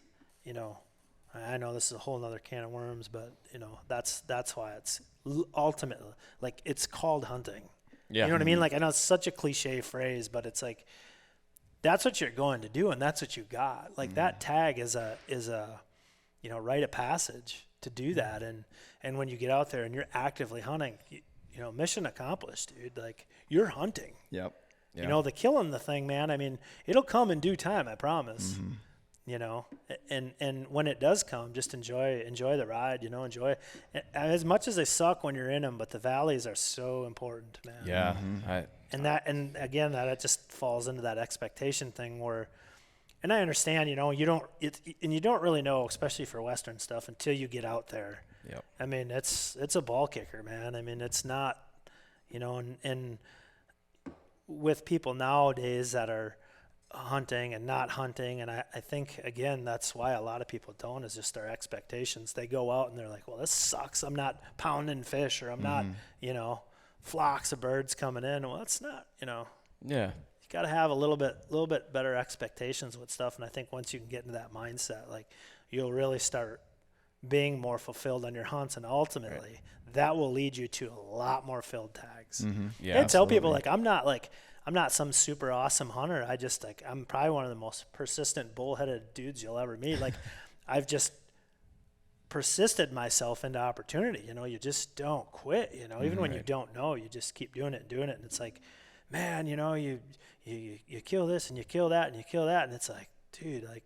I know this is a whole nother can of worms, but that's why it's ultimately like it's called hunting. Yeah. You know what I mean? Like, I know it's such a cliche phrase, but it's like, that's what you're going to do. And that's what you got. Like that tag is a rite of passage to do that. And when you get out there and you're actively hunting, mission accomplished, dude. Like you're hunting. Yep. The killing the thing, man. I mean, it'll come in due time. I promise. And when it does come, just enjoy the ride, enjoy it. As much as they suck when you're in them, but the valleys are so important, man. Yeah. And again, that just falls into that expectation thing where, and I understand, you don't really know, especially for Western stuff, until you get out there. Yep. I mean, it's a ball kicker, man. I mean, it's not, and with people nowadays that are hunting and not hunting, and I think again that's why a lot of people don't, is just their expectations. They go out and they're like, well, this sucks, I'm not pounding fish, or I'm not flocks of birds coming in. Well, it's not, you got to have a little bit better expectations with stuff. And I think once you can get into that mindset, like you'll really start being more fulfilled on your hunts, and ultimately that will lead you to a lot more filled tags. I tell people, like, I'm not some super awesome hunter. I'm probably one of the most persistent bullheaded dudes you'll ever meet. Like, I've just persisted myself into opportunity. You just don't quit, even when you don't know, you just keep doing it. And it's like, man, you kill this and you kill that and you kill that. And it's like, dude, like,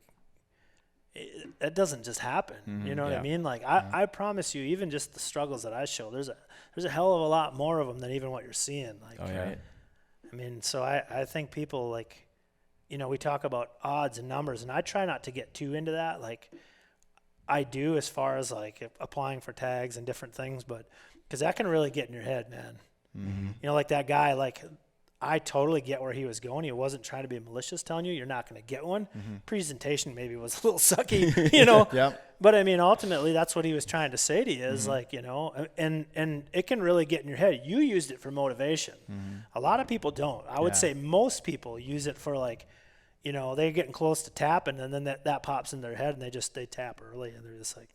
that doesn't just happen. You know what I mean? Like, I promise you, even just the struggles that I show, there's a hell of a lot more of them than even what you're seeing. Like, I mean, so I think people, like, we talk about odds and numbers, and I try not to get too into that. Like, I do, as far as like applying for tags and different things, but because that can really get in your head, man. Like that guy, like, I totally get where he was going. He wasn't trying to be malicious, telling you you're not going to get one. Presentation maybe was a little sucky, But I mean, ultimately, that's what he was trying to say to you is like, and it can really get in your head. You used it for motivation. A lot of people don't. I would say most people use it for like, they're getting close to tapping, and then that pops in their head, and they tap early, and they're just like,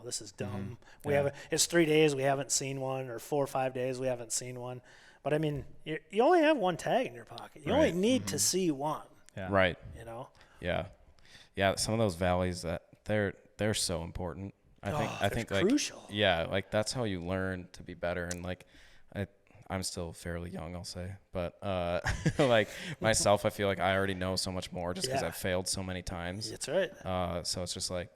this is dumb. It's 3 days we haven't seen one, or 4 or 5 days we haven't seen one. But I mean, you only have one tag in your pocket. You only need to see one. Yeah. Right. Yeah. Some of those valleys, that they're so important. I think like, crucial. Yeah, like that's how you learn to be better. And like, I'm still fairly young, I'll say, but like myself, I feel like I already know so much more just because I've failed so many times. That's right. So it's just like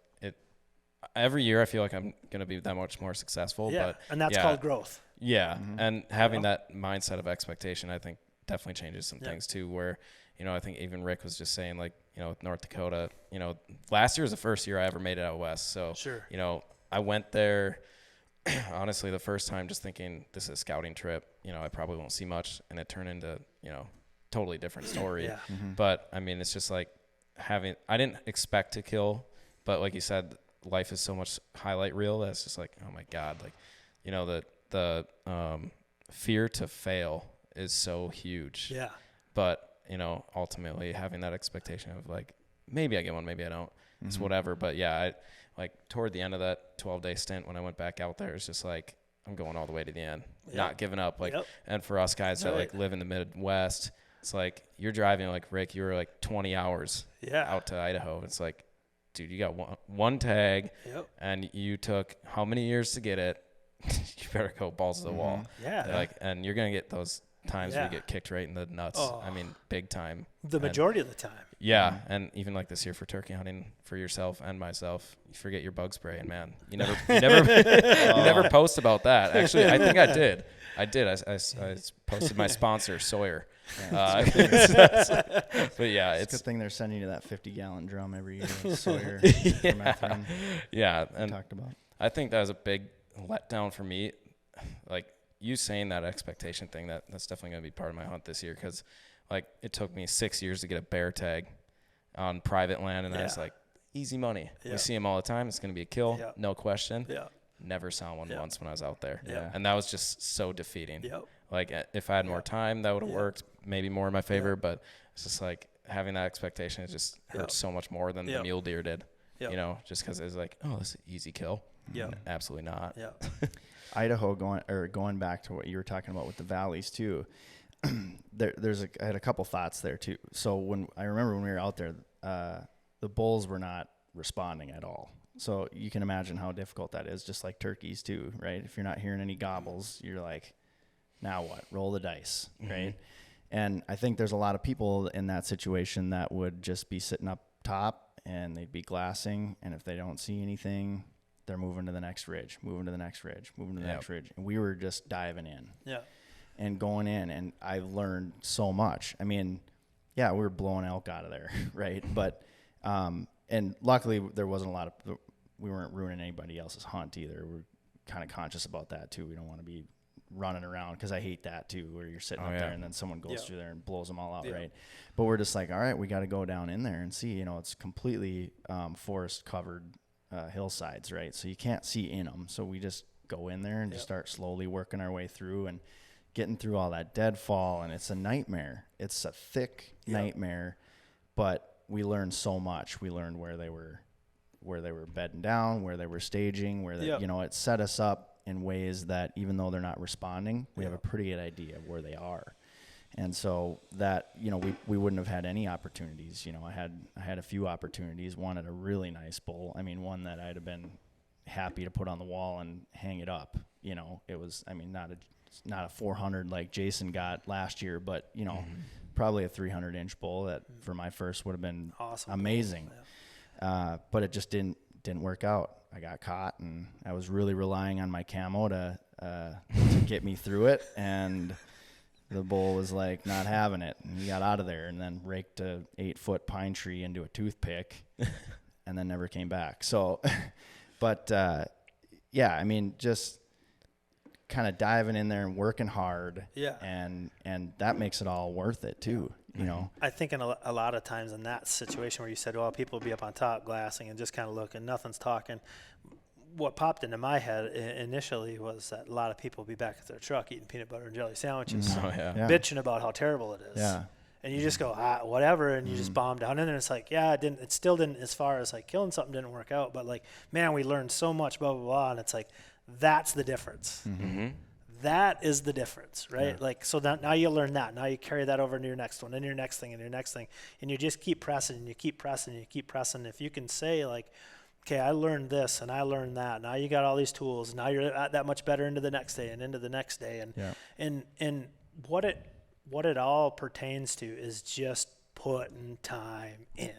every year I feel like I'm gonna be that much more successful. Yeah, but and that's called growth. Yeah, and having that mindset of expectation, I think, definitely changes some things too. Where, I think even Rick was just saying, like, with North Dakota, last year was the first year I ever made it out west. So, I went there, honestly, the first time just thinking this is a scouting trip. I probably won't see much, and it turned into, totally different story. But I mean, it's just like I didn't expect to kill, but like you said, life is so much highlight reel that's just like, oh my God, like, the fear to fail is so huge. Yeah. But, ultimately having that expectation of like, maybe I get one, maybe I don't. It's whatever. But yeah, like toward the end of that 12-day stint when I went back out there, it's just like, I'm going all the way to the end, not giving up. Like, and for us guys that like live in the Midwest, it's like you're driving, like Rick, you were like 20 hours out to Idaho. It's like, dude, you got one tag and you took how many years to get it? You better go balls to the wall. Yeah. Like, and you're going to get those times we get kicked right in the nuts. I mean, big time. The majority of the time. Yeah, and even like this year for turkey hunting, for yourself and myself, you forget your bug spray, and man, you never you never post about that. Actually, I think I did. I posted my sponsor, Sawyer. But yeah, it's a good thing they're sending you that 50-gallon drum every year. Sawyer. Yeah, and talked about. I think that was a big letdown for me. Like you saying that expectation thing, that's definitely going to be part of my hunt this year, because like it took me 6 years to get a bear tag on private land, and I was like, easy money. We see them all the time. It's going to be a kill, no question. Never saw one once when I was out there. And that was just so defeating. Like if I had more time, that would have worked maybe more in my favor, but it's just like having that expectation, it just hurts so much more than the mule deer did, you know, just because it was like, oh, this is an easy kill. Absolutely not. Idaho, going back to what you were talking about with the valleys too, I had a couple thoughts there too. So I remember when we were out there, the bulls were not responding at all. So you can imagine how difficult that is, just like turkeys too, right? If you're not hearing any gobbles, you're like, now what? Roll the dice, right? And I think there's a lot of people in that situation that would just be sitting up top and they'd be glassing, and if they don't see anything, they're moving to the next ridge, moving to the next ridge, moving to the next ridge. And we were just diving in. And going in, and I learned so much. I mean, we were blowing elk out of there, right? But and luckily there wasn't a lot of, we weren't ruining anybody else's hunt either. We're kind of conscious about that too. We don't want to be running around, because I hate that too, where you're sitting up there and then someone goes through there and blows them all out, right? But we're just like, all right, we got to go down in there and see. You know, it's completely forest covered hillsides, right? So you can't see in them. So we just go in there and just start slowly working our way through and getting through all that deadfall, and it's a nightmare. It's a thick nightmare, but we learned so much. We learned where they were bedding down, where they were staging, where they, you know, it set us up in ways that even though they're not responding, we have a pretty good idea of where they are. And so that, you know, we wouldn't have had any opportunities. You know, I had a few opportunities, one at a really nice bull. I mean, one that I'd have been happy to put on the wall and hang it up. You know, it was, I mean, not a 400 like Jason got last year, but, you know, probably a 300-inch bull that for my first would have been amazing. But it just didn't work out. I got caught, and I was really relying on my camo to get me through it, and the bull was like not having it, and he got out of there and then raked a 8-foot pine tree into a toothpick and then never came back. So, but I mean, just kind of diving in there and working hard, and that makes it all worth it too. You know, I think in a lot of times in that situation where you said, well, people will be up on top glassing and just kind of looking, nothing's talking. What popped into my head initially was that a lot of people will be back at their truck eating peanut butter and jelly sandwiches, bitching about how terrible it is. And you just go, whatever, and you just bomb down in there. And it's like, it still didn't, as far as like killing something didn't work out, but like, man, we learned so much, blah, blah, blah. And it's like, that's the difference. That is the difference, right? Like, so now you learn that. Now you carry that over into your next one, and your next thing, and your next thing. And you just keep pressing, and you keep pressing, and you keep pressing. If you can say, like, okay, I learned this, and I learned that. Now you got all these tools. Now you're that much better into the next day and into the next day. And what it all pertains to is just putting time in.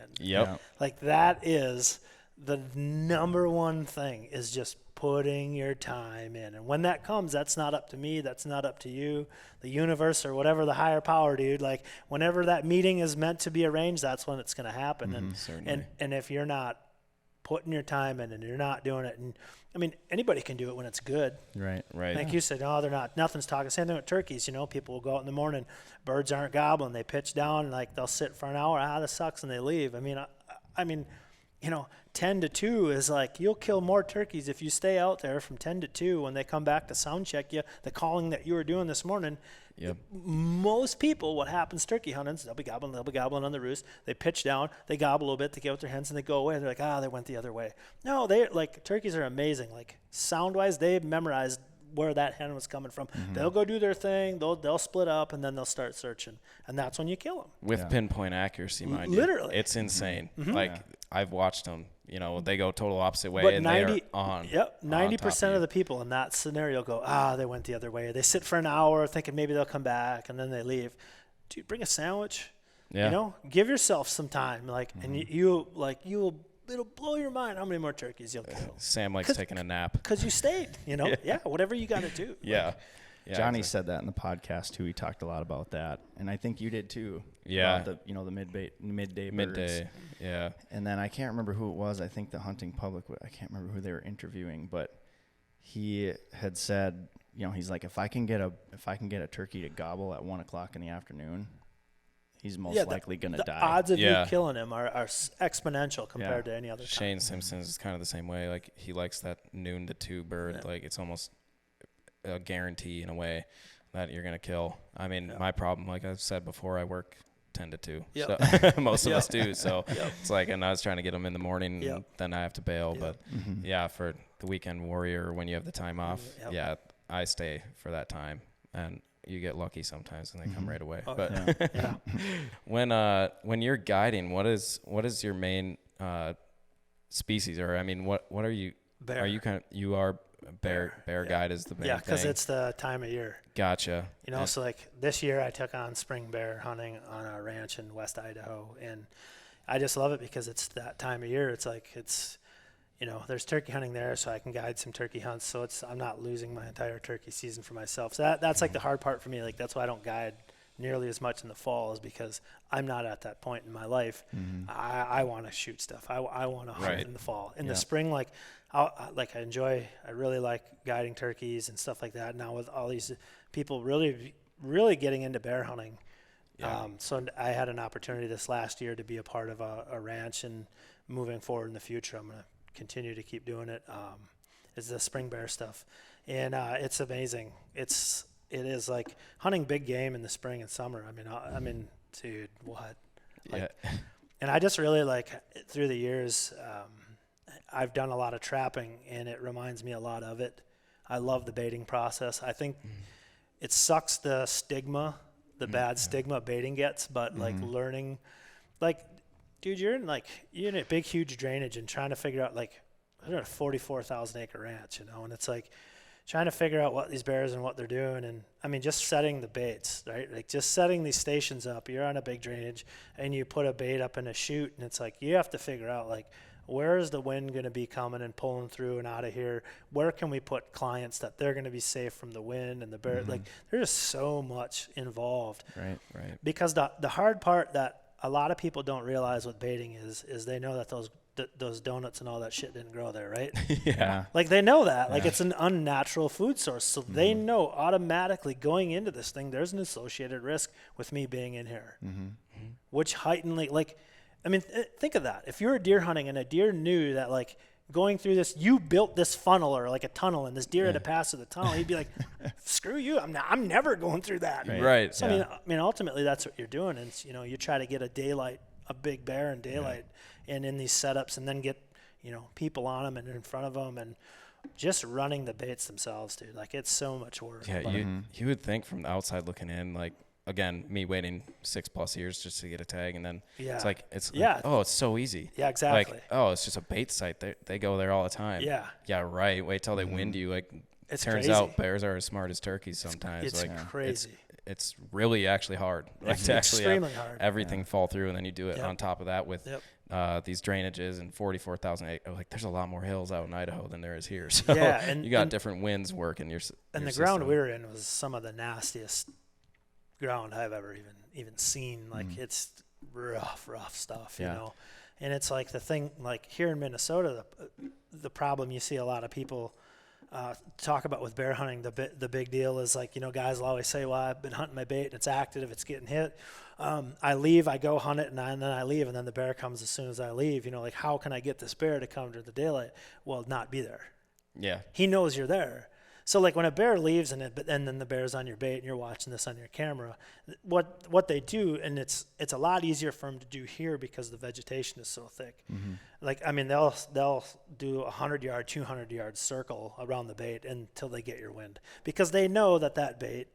Like, that is the number one thing, is just putting your time in. And when that comes, that's not up to me, that's not up to you, the universe, or whatever, the higher power, dude. Like, whenever that meeting is meant to be arranged, that's when it's going to happen. And if you're not putting your time in and you're not doing it, and I mean, anybody can do it when it's good. Right. Like you said, they're not, nothing's talking. Same thing with turkeys. You know, people will go out in the morning, birds aren't gobbling, they pitch down, and like they'll sit for an hour, this sucks, and they leave. I mean, you know, 10 to 2 is like, you'll kill more turkeys if you stay out there from 10 to 2 when they come back to sound check you, the calling that you were doing this morning. Most people, what happens turkey hunting is they'll be gobbling on the roost. They pitch down, they gobble a little bit, they get with their hens, and they go away. They're like, they went the other way. No, turkeys are amazing. Like, sound-wise, they've memorized where that hen was coming from. They'll go do their thing, they'll split up, and then they'll start searching. And that's when you kill them. With pinpoint accuracy, mind you. Literally. It's insane. Like, I've watched them, they go total opposite way, but and they're on. Yep, 90% of the people in that scenario go, they went the other way. They sit for an hour thinking maybe they'll come back, and then they leave. Dude, bring a sandwich. Yeah. Give yourself some time, and it'll blow your mind how many more turkeys you'll kill. Sam likes taking a nap because you stayed. Whatever you got to do. Yeah. Yeah, Johnny said that in the podcast too. He talked a lot about that, and I think you did too. Yeah, about the midday birds. Midday, yeah. And then I can't remember who it was. I think the hunting public. I can't remember who they were interviewing, but he had said, he's like, if I can get a turkey to gobble at 1:00 in the afternoon, he's most likely going to die. The odds of you killing him are exponential compared to any other time. Shane Simpson is kind of the same way. Like, he likes that noon to 2 bird. Yeah. Like, it's almost a guarantee in a way that you're going to kill. I mean, my problem, like I've said before, I work 10 to 2. Yep. So most of us do. So it's like, and I was trying to get them in the morning, and then I have to bail. But for the weekend warrior, when you have the time off, I stay for that time, and you get lucky sometimes and they come right away. When you're guiding, what is your main species, or I mean, what are you? Bear. Are you you are bear guide is the main thing? Yeah, because it's the time of year. Gotcha. So like this year I took on spring bear hunting on a ranch in West Idaho, and I just love it because it's that time of year. It's like there's turkey hunting there, so I can guide some turkey hunts. So I'm not losing my entire turkey season for myself. So that's like the hard part for me. Like, that's why I don't guide nearly as much in the fall, is because I'm not at that point in my life. I want to shoot stuff. I want to hunt in the fall. In the spring, I really like guiding turkeys and stuff like that. Now with all these people really, really getting into bear hunting. So I had an opportunity this last year to be a part of a ranch, and moving forward in the future, I'm going to continue to keep doing it. Is the spring bear stuff, and it's amazing. It is like hunting big game in the spring and summer. I mean, dude, what? And I just really through the years, I've done a lot of trapping, and it reminds me a lot of it. I love the baiting process. I think it sucks the stigma, the bad stigma baiting gets, but learning, dude, you're in a big, huge drainage and trying to figure out, I'm at a 44,000 acre ranch, and it's trying to figure out what these bears and what they're doing. And I mean, just setting the baits, right? Like, just setting these stations up. You're on a big drainage and you put a bait up in a chute, and it's you have to figure out, where is the wind going to be coming and pulling through and out of here? Where can we put clients that they're going to be safe from the wind and the bear? There's just so much involved. Right. Because the hard part that a lot of people don't realize with baiting is they know that those donuts and all that shit didn't grow there, right? Yeah. They know that. It's an unnatural food source. So they know automatically going into this thing, there's an associated risk with me being in here. Which heightenedly, think of that. If you're deer hunting and a deer knew that, going through this, you built this funnel or a tunnel, and this deer had to pass through the tunnel, he'd be like, screw you, I'm never going through that. Right. So I mean ultimately that's what you're doing, and you try to get a big bear in daylight, and in these setups, and then get people on them and in front of them, and just running the baits themselves, dude. It's so much work. Yeah, you would think from the outside looking in, again, me waiting 6+ years just to get a tag, and then it's so easy. Yeah, exactly. It's just a bait site. They go there all the time. Yeah, right. Wait till they wind you. It turns out bears are as smart as turkees sometimes. It's crazy. It's really actually hard. It's to extremely actually hard. Everything fall through, and then you do it on top of that with these drainages and 44,000 acres. There's a lot more hills out in Idaho than there is here. So and you got different winds working your and the ground we were in was some of the nastiest ground I've ever even seen. It's rough stuff, you know. And it's the thing, here in Minnesota, the problem you see a lot of people talk about with bear hunting, the big deal is guys will always say, well, I've been hunting my bait and it's active, it's getting hit. I leave, I go hunt it, and then I leave, and then the bear comes as soon as I leave. How can I get this bear to come to the daylight? Well, not be there. Yeah. He knows you're there. So when a bear leaves and then the bear's on your bait and you're watching this on your camera, what they do, and it's a lot easier for them to do here because the vegetation is so thick. They'll do 100-yard, 200-yard circle around the bait until they get your wind, because they know that bait,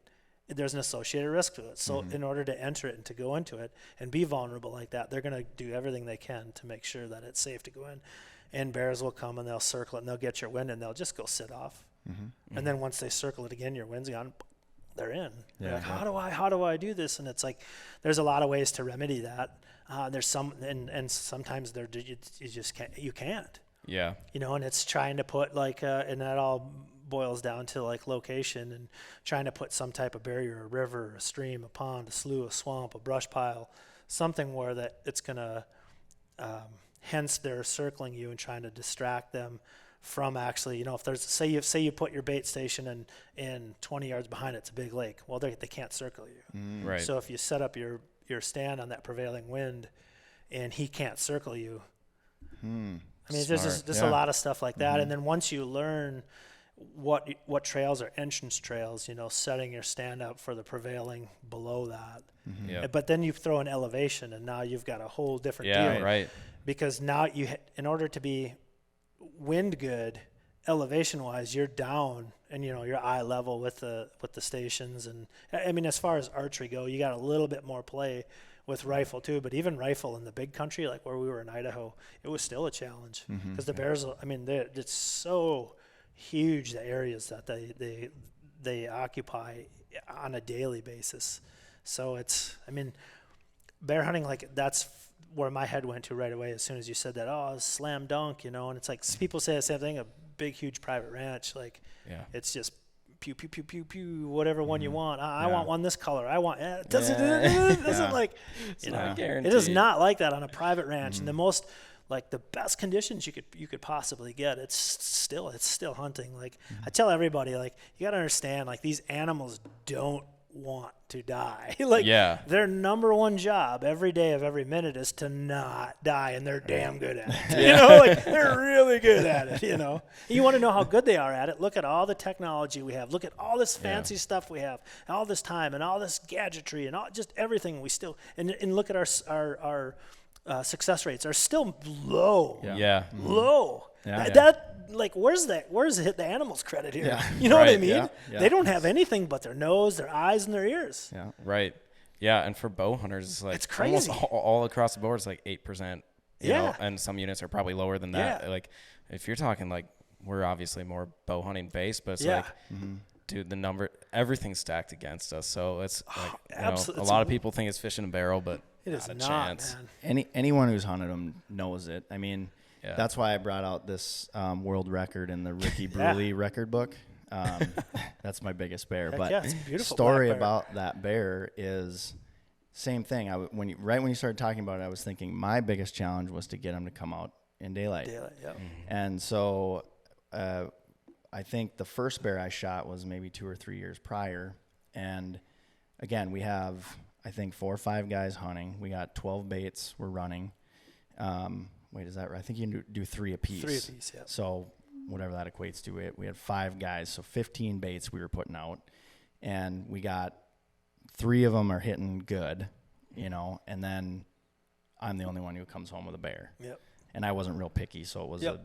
there's an associated risk to it. So in order to enter it and to go into it and be vulnerable like that, they're going to do everything they can to make sure that it's safe to go in. and bears will come and they'll circle it and they'll get your wind and they'll just go sit off. And then once they circle it again, your wind's gone, they're in. You're like, how do I do this? And it's like, there's a lot of ways to remedy that. There's some, and sometimes you can't. Yeah. And it's trying to put and that all boils down to like location and trying to put some type of barrier, a river, a stream, a pond, a slough, a swamp, a brush pile, something where that it's going to, hence they're circling you and trying to distract them from actually, if there's, say you put your bait station and 20 yards behind it's a big lake. Well, they can't circle you. Right. So if you set up your stand on that prevailing wind and he can't circle you, I mean, there's just a lot of stuff like that. And then once you learn what trails are entrance trails, setting your stand up for the prevailing below that. But then you throw an elevation and now you've got a whole different deal. Yeah, right. Because now in order to be wind good, elevation wise, you're down and you're eye level with the stations. And I mean, as far as archery go, you got a little bit more play with rifle too, but even rifle in the big country, like where we were in Idaho, it was still a challenge because the bears, I mean, it's so huge, the areas that they occupy on a daily basis. So it's, I mean, bear hunting, like that's where my head went to right away as soon as you said that. Oh, slam dunk, and it's like people say the same thing, a big huge private ranch, like it's just pew pew pew pew pew, whatever one you want. I want one this color. I want it doesn't like it is not like that on a private ranch. And the most, like, the best conditions you could possibly get, it's still hunting. Like I tell everybody, like, you got to understand, like, these animals don't want to die. Like their number one job every day of every minute is to not die, and they're damn good at it. Like they're really good at it. You want to know how good they are at it? Look at all the technology we have. Look at all this fancy stuff we have, all this time and all this gadgetry and all just everything we still and look at our success rates are still low. Low. Like, where's the animals credit here? Yeah. You know what I mean? They don't have anything but their nose, their eyes, and their ears. Yeah. Right. Yeah. And for bow hunters, it's like it's crazy. Almost all across the board, it's like 8%. You know, and some units are probably lower than that. Yeah. Like, if you're talking, like, we're obviously more bow hunting based, but it's like, dude, the number, everything's stacked against us. So it's like, a lot of people think it's fish in a barrel, but it is not a chance. Man. Anyone who's hunted them knows it. I mean, that's why I brought out this world record in the Ricky Bruley record book. That's my biggest bear. But it's a beautiful story about that bear is same thing. When you started talking about it, I was thinking my biggest challenge was to get him to come out in daylight. And so I think the first bear I shot was maybe 2 or 3 years prior. And again, we have, I think, 4 or 5 guys hunting. We got 12 baits we're running. Wait, is that right? I think you can do 3 apiece. 3 apiece, yeah. So whatever that equates to, we had 5 guys, so 15 baits we were putting out, and we got 3 of them are hitting good, and then I'm the only one who comes home with a bear. Yep. And I wasn't real picky, so it was a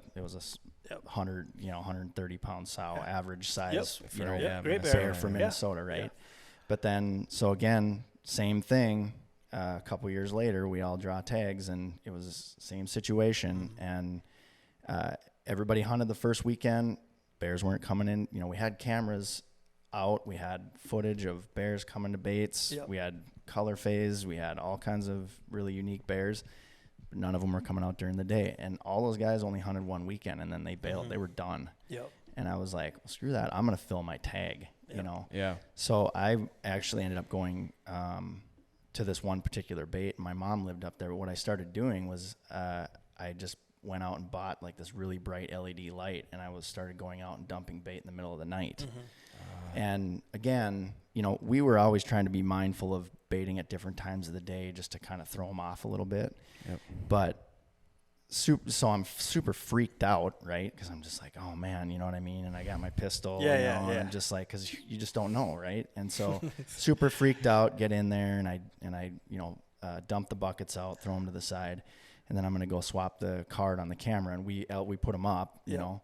100, 130 pound sow, average size, great bear from Minnesota, right? Yeah. But then, so again, same thing. A couple years later, we all draw tags, and it was the same situation. And everybody hunted the first weekend. Bears weren't coming in. We had cameras out. We had footage of bears coming to baits. We had color phase. We had all kinds of really unique bears. But none of them were coming out during the day. And all those guys only hunted one weekend, and then they bailed. They were done. And I was like, well, screw that. I'm going to fill my tag, Yeah. So I actually ended up going to this one particular bait. My mom lived up there. But what I started doing was I just went out and bought like this really bright LED light, and I started going out and dumping bait in the middle of the night. And again, we were always trying to be mindful of baiting at different times of the day just to kind of throw them off a little bit. But so I'm super freaked out, right? Because I'm just like, oh man, you know what I mean? And I got my pistol, and I'm just like, because you just don't know, right? And so super freaked out, get in there, and I dump the buckets out, throw them to the side, and then I'm gonna go swap the card on the camera, and we put them up, you know,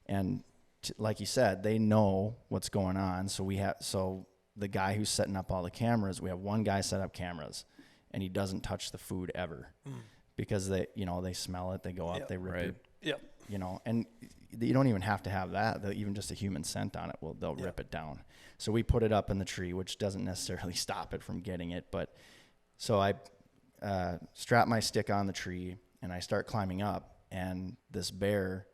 and like you said, they know what's going on. So the guy who's setting up all the cameras, we have one guy set up cameras, and he doesn't touch the food ever. Because they smell it, they go up, they rip Yep. You know, and you don't even have to have that. Even just a human scent on it, they'll rip it down. So we put it up in the tree, which doesn't necessarily stop it from getting it. But so I strap my stick on the tree and I start climbing up, and this bear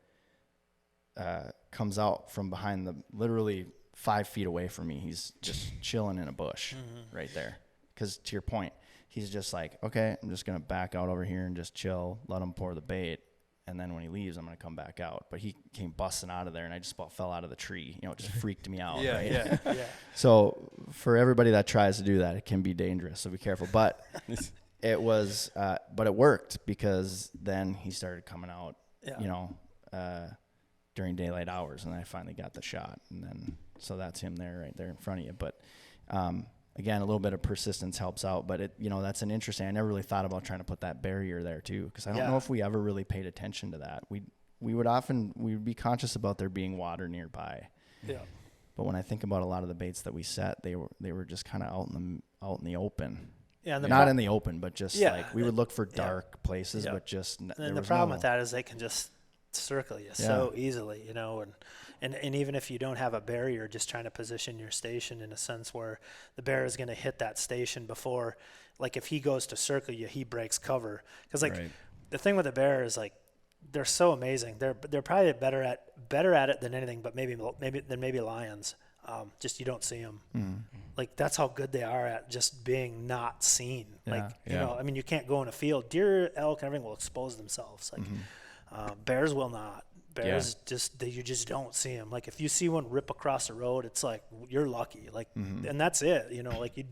comes out from behind literally 5 feet away from me. He's just chilling in a bush right there. Because to your point, he's just like, okay, I'm just going to back out over here and just chill, let him pour the bait. And then when he leaves, I'm going to come back out. But he came busting out of there, and I just about fell out of the tree. You know, it just freaked me out. Yeah, right? yeah. So for everybody that tries to do that, it can be dangerous. So be careful. But it worked, because then he started coming out, you know, during daylight hours, and I finally got the shot. And then, so that's him there, right there in front of you. But, again, a little bit of persistence helps out, but that's an interesting, I never really thought about trying to put that barrier there too, because I don't know if we ever really paid attention to that. We would be conscious about there being water nearby. Yeah. But when I think about a lot of the baits that we set, they were just kind of out in the open. Yeah, and not in the open, but just like we would look for dark places, but just and the problem with that is they can just circle you so easily, you know, and even if you don't have a barrier, just trying to position your station in a sense where the bear is going to hit that station before, like if he goes to circle you, he breaks cover. Because the thing with the bear is like they're so amazing. They're probably better at it than anything, but maybe lions. Just you don't see them. Like that's how good they are at just being not seen. Like you know, I mean, you can't go in a field. Deer, elk, and everything will expose themselves. Like bears will not. Bears you just don't see them. Like if you see one rip across the road, it's like you're lucky. Like and that's it. You know, like you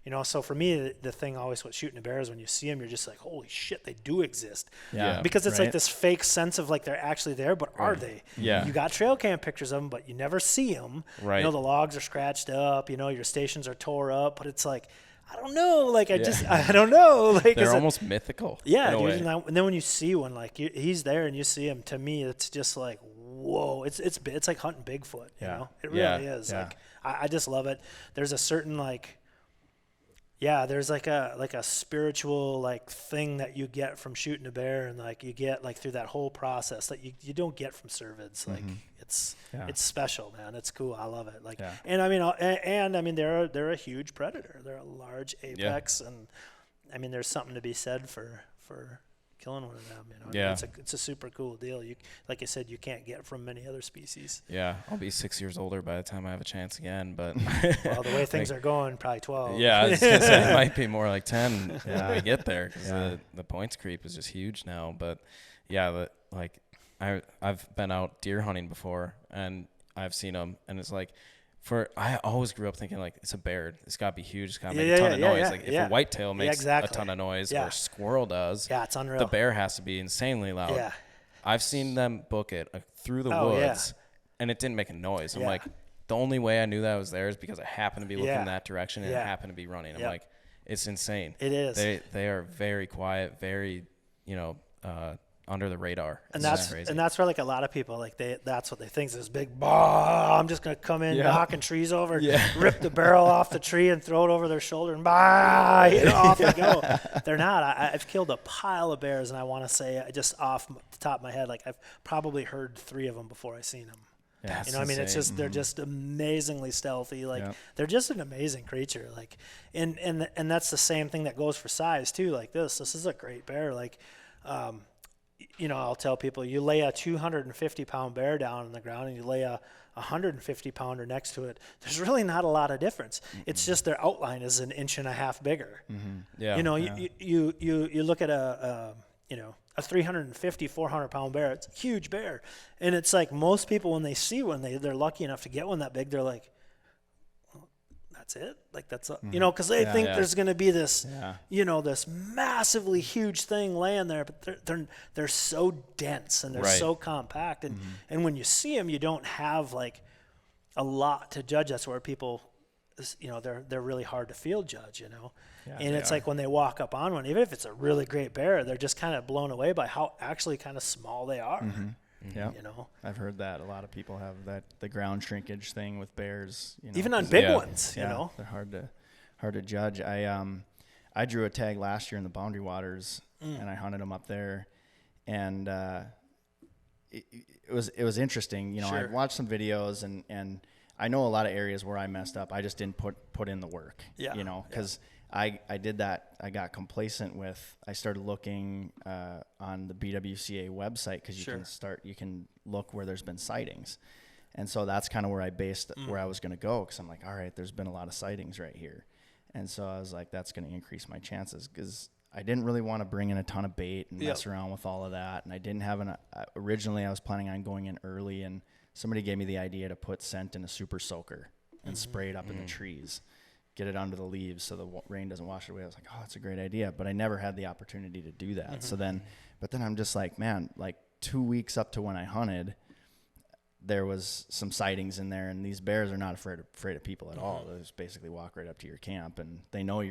know. So for me, the thing always with shooting a bear is when you see them, you're just like, holy shit, they do exist. Yeah. Because it's like this fake sense of like they're actually there, but are they? Yeah. You got trail cam pictures of them, but you never see them. Right. You know, the logs are scratched up. You know, your stations are tore up, but it's like, I don't know. Like I don't know. Like they're almost mythical. Yeah, dude. And then when you see one, like he's there and you see him, to me, it's just like, whoa. It's like hunting Bigfoot. You know, it really is. Yeah. Like I just love it. There's a certain there's like a spiritual like thing that you get from shooting a bear, and like you get like through that whole process that you don't get from cervids. Like it's special, man. It's cool. I love it. Like and I mean they're a huge predator. They're a large apex, and I mean there's something to be said for killing one of them. You know, I mean, it's a super cool deal. You like I said, you can't get from many other species. Yeah, I'll be 6 years older by the time I have a chance again. But well, the way things are going, probably 12. Yeah, I was gonna say it might be more like 10 when we get there, because the points creep is just huge now. But I've been out deer hunting before, and I've seen them, and it's like. I always grew up thinking like it's a bear. It's got to be huge. It's got to make a ton of noise. Like if a whitetail makes a ton of noise or a squirrel does, it's unreal. The bear has to be insanely loud. Yeah. I've seen them book it through the woods, and it didn't make a noise. I'm like, the only way I knew that was there is because I happened to be looking that direction and it happened to be running. I'm like, it's insane. It is. They are very quiet, very, under the radar. And that's where like a lot of people like that's what they think is this big I'm just gonna come in knocking trees over, rip the barrel off the tree and throw it over their shoulder and off they go. They're not. I've killed a pile of bears, and I want to say just off the top of my head, like I've probably heard 3 of them before I seen them. Yeah, you know, I mean, it's just they're just amazingly stealthy. Like they're just an amazing creature. Like and that's the same thing that goes for size too. Like this is a great bear. Like I'll tell people, you lay a 250-pound bear down on the ground and you lay a 150-pounder next to it, there's really not a lot of difference. It's just their outline is an inch and a half bigger. Yeah. You look at a 350, 400-pound bear, it's a huge bear. And it's like most people, when they see one, they're lucky enough to get one that big, they're like, that's it? Like that's because they think there's going to be this this massively huge thing laying there, but they're so dense and they're so compact, and when you see them, you don't have like a lot to judge. That's where people they're really hard to field judge, and it's like when they walk up on one, even if it's a really great bear, they're just kind of blown away by how actually kind of small they are. Yeah, I've heard that a lot of people have the ground shrinkage thing with bears. Even on big ones, they're hard to judge. I drew a tag last year in the Boundary Waters, and I hunted them up there, and it was interesting. You know, I'd watched some videos and I know a lot of areas where I messed up. I just didn't put in the work. Yeah. You know, because I did that. I got complacent with. I started looking on the BWCA website because you can look where there's been sightings, and so that's kind of where I based where I was going to go because I'm like, all right, there's been a lot of sightings right here, and so I was like, that's going to increase my chances because I didn't really want to bring in a ton of bait and mess around with all of that, and I didn't have originally I was planning on going in early, and somebody gave me the idea to put scent in a super soaker and spray it up in the trees. Get it under the leaves so the rain doesn't wash it away. I was like, oh, that's a great idea. But I never had the opportunity to do that. So then I'm just like, man, like 2 weeks up to when I hunted, there was some sightings in there. And these bears are not afraid of people at all. They just basically walk right up to your camp. And they know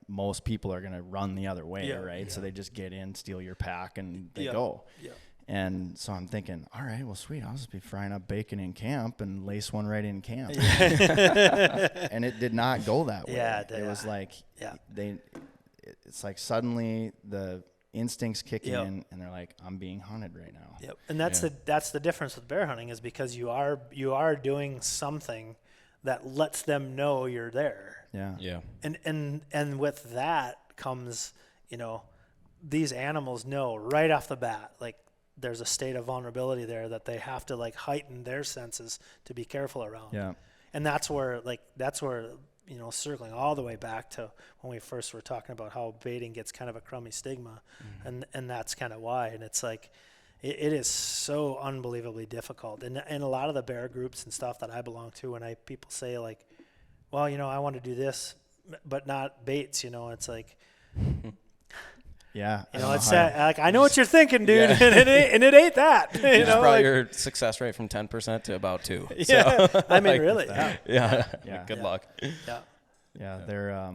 most people are going to run the other way, right? Yeah. So they just get in, steal your pack, and they go. Yeah. And so I'm thinking, all right, well, sweet. I'll just be frying up bacon in camp and lace one right in camp. And it did not go that way. Yeah, it was like it's like suddenly the instincts kick in, and they're like, I'm being hunted right now. Yep. And that's the difference with bear hunting is because you are doing something that lets them know you're there. Yeah. Yeah. And with that comes, these animals know right off the bat, like, there's a state of vulnerability there that they have to like heighten their senses to be careful around. Yeah. And that's where circling all the way back to when we first were talking about how baiting gets kind of a crummy stigma. And that's kind of why. And it's like, it is so unbelievably difficult. And a lot of the bear groups and stuff that I belong to, when people say like, well, I want to do this, but not baits, it's like, yeah, it's like I know what you're thinking, dude, and it ain't that. You just brought your success rate from 10% to about 2%. Yeah, so, I mean, really. Yeah. Good luck. Yeah, they're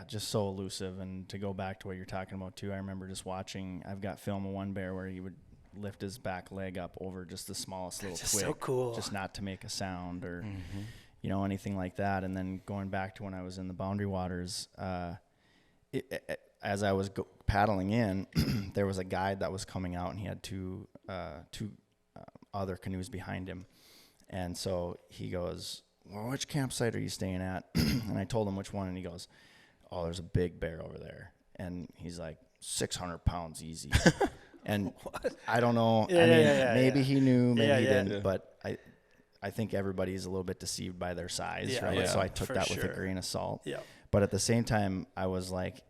just so elusive. And to go back to what you're talking about too, I remember just watching. I've got film of one bear where he would lift his back leg up over just the smallest little twig, so cool, just not to make a sound or anything like that. And then going back to when I was in the Boundary Waters. As I was paddling in, there was a guide that was coming out, and he had two other canoes behind him. And so he goes, well, which campsite are you staying at? And I told him which one, and he goes, oh, there's a big bear over there. And he's like, 600 pounds easy. And I don't know. Maybe he knew, maybe he didn't. But I think everybody's a little bit deceived by their size, right? Yeah, so I took that with a grain of salt. Yeah. But at the same time, I was like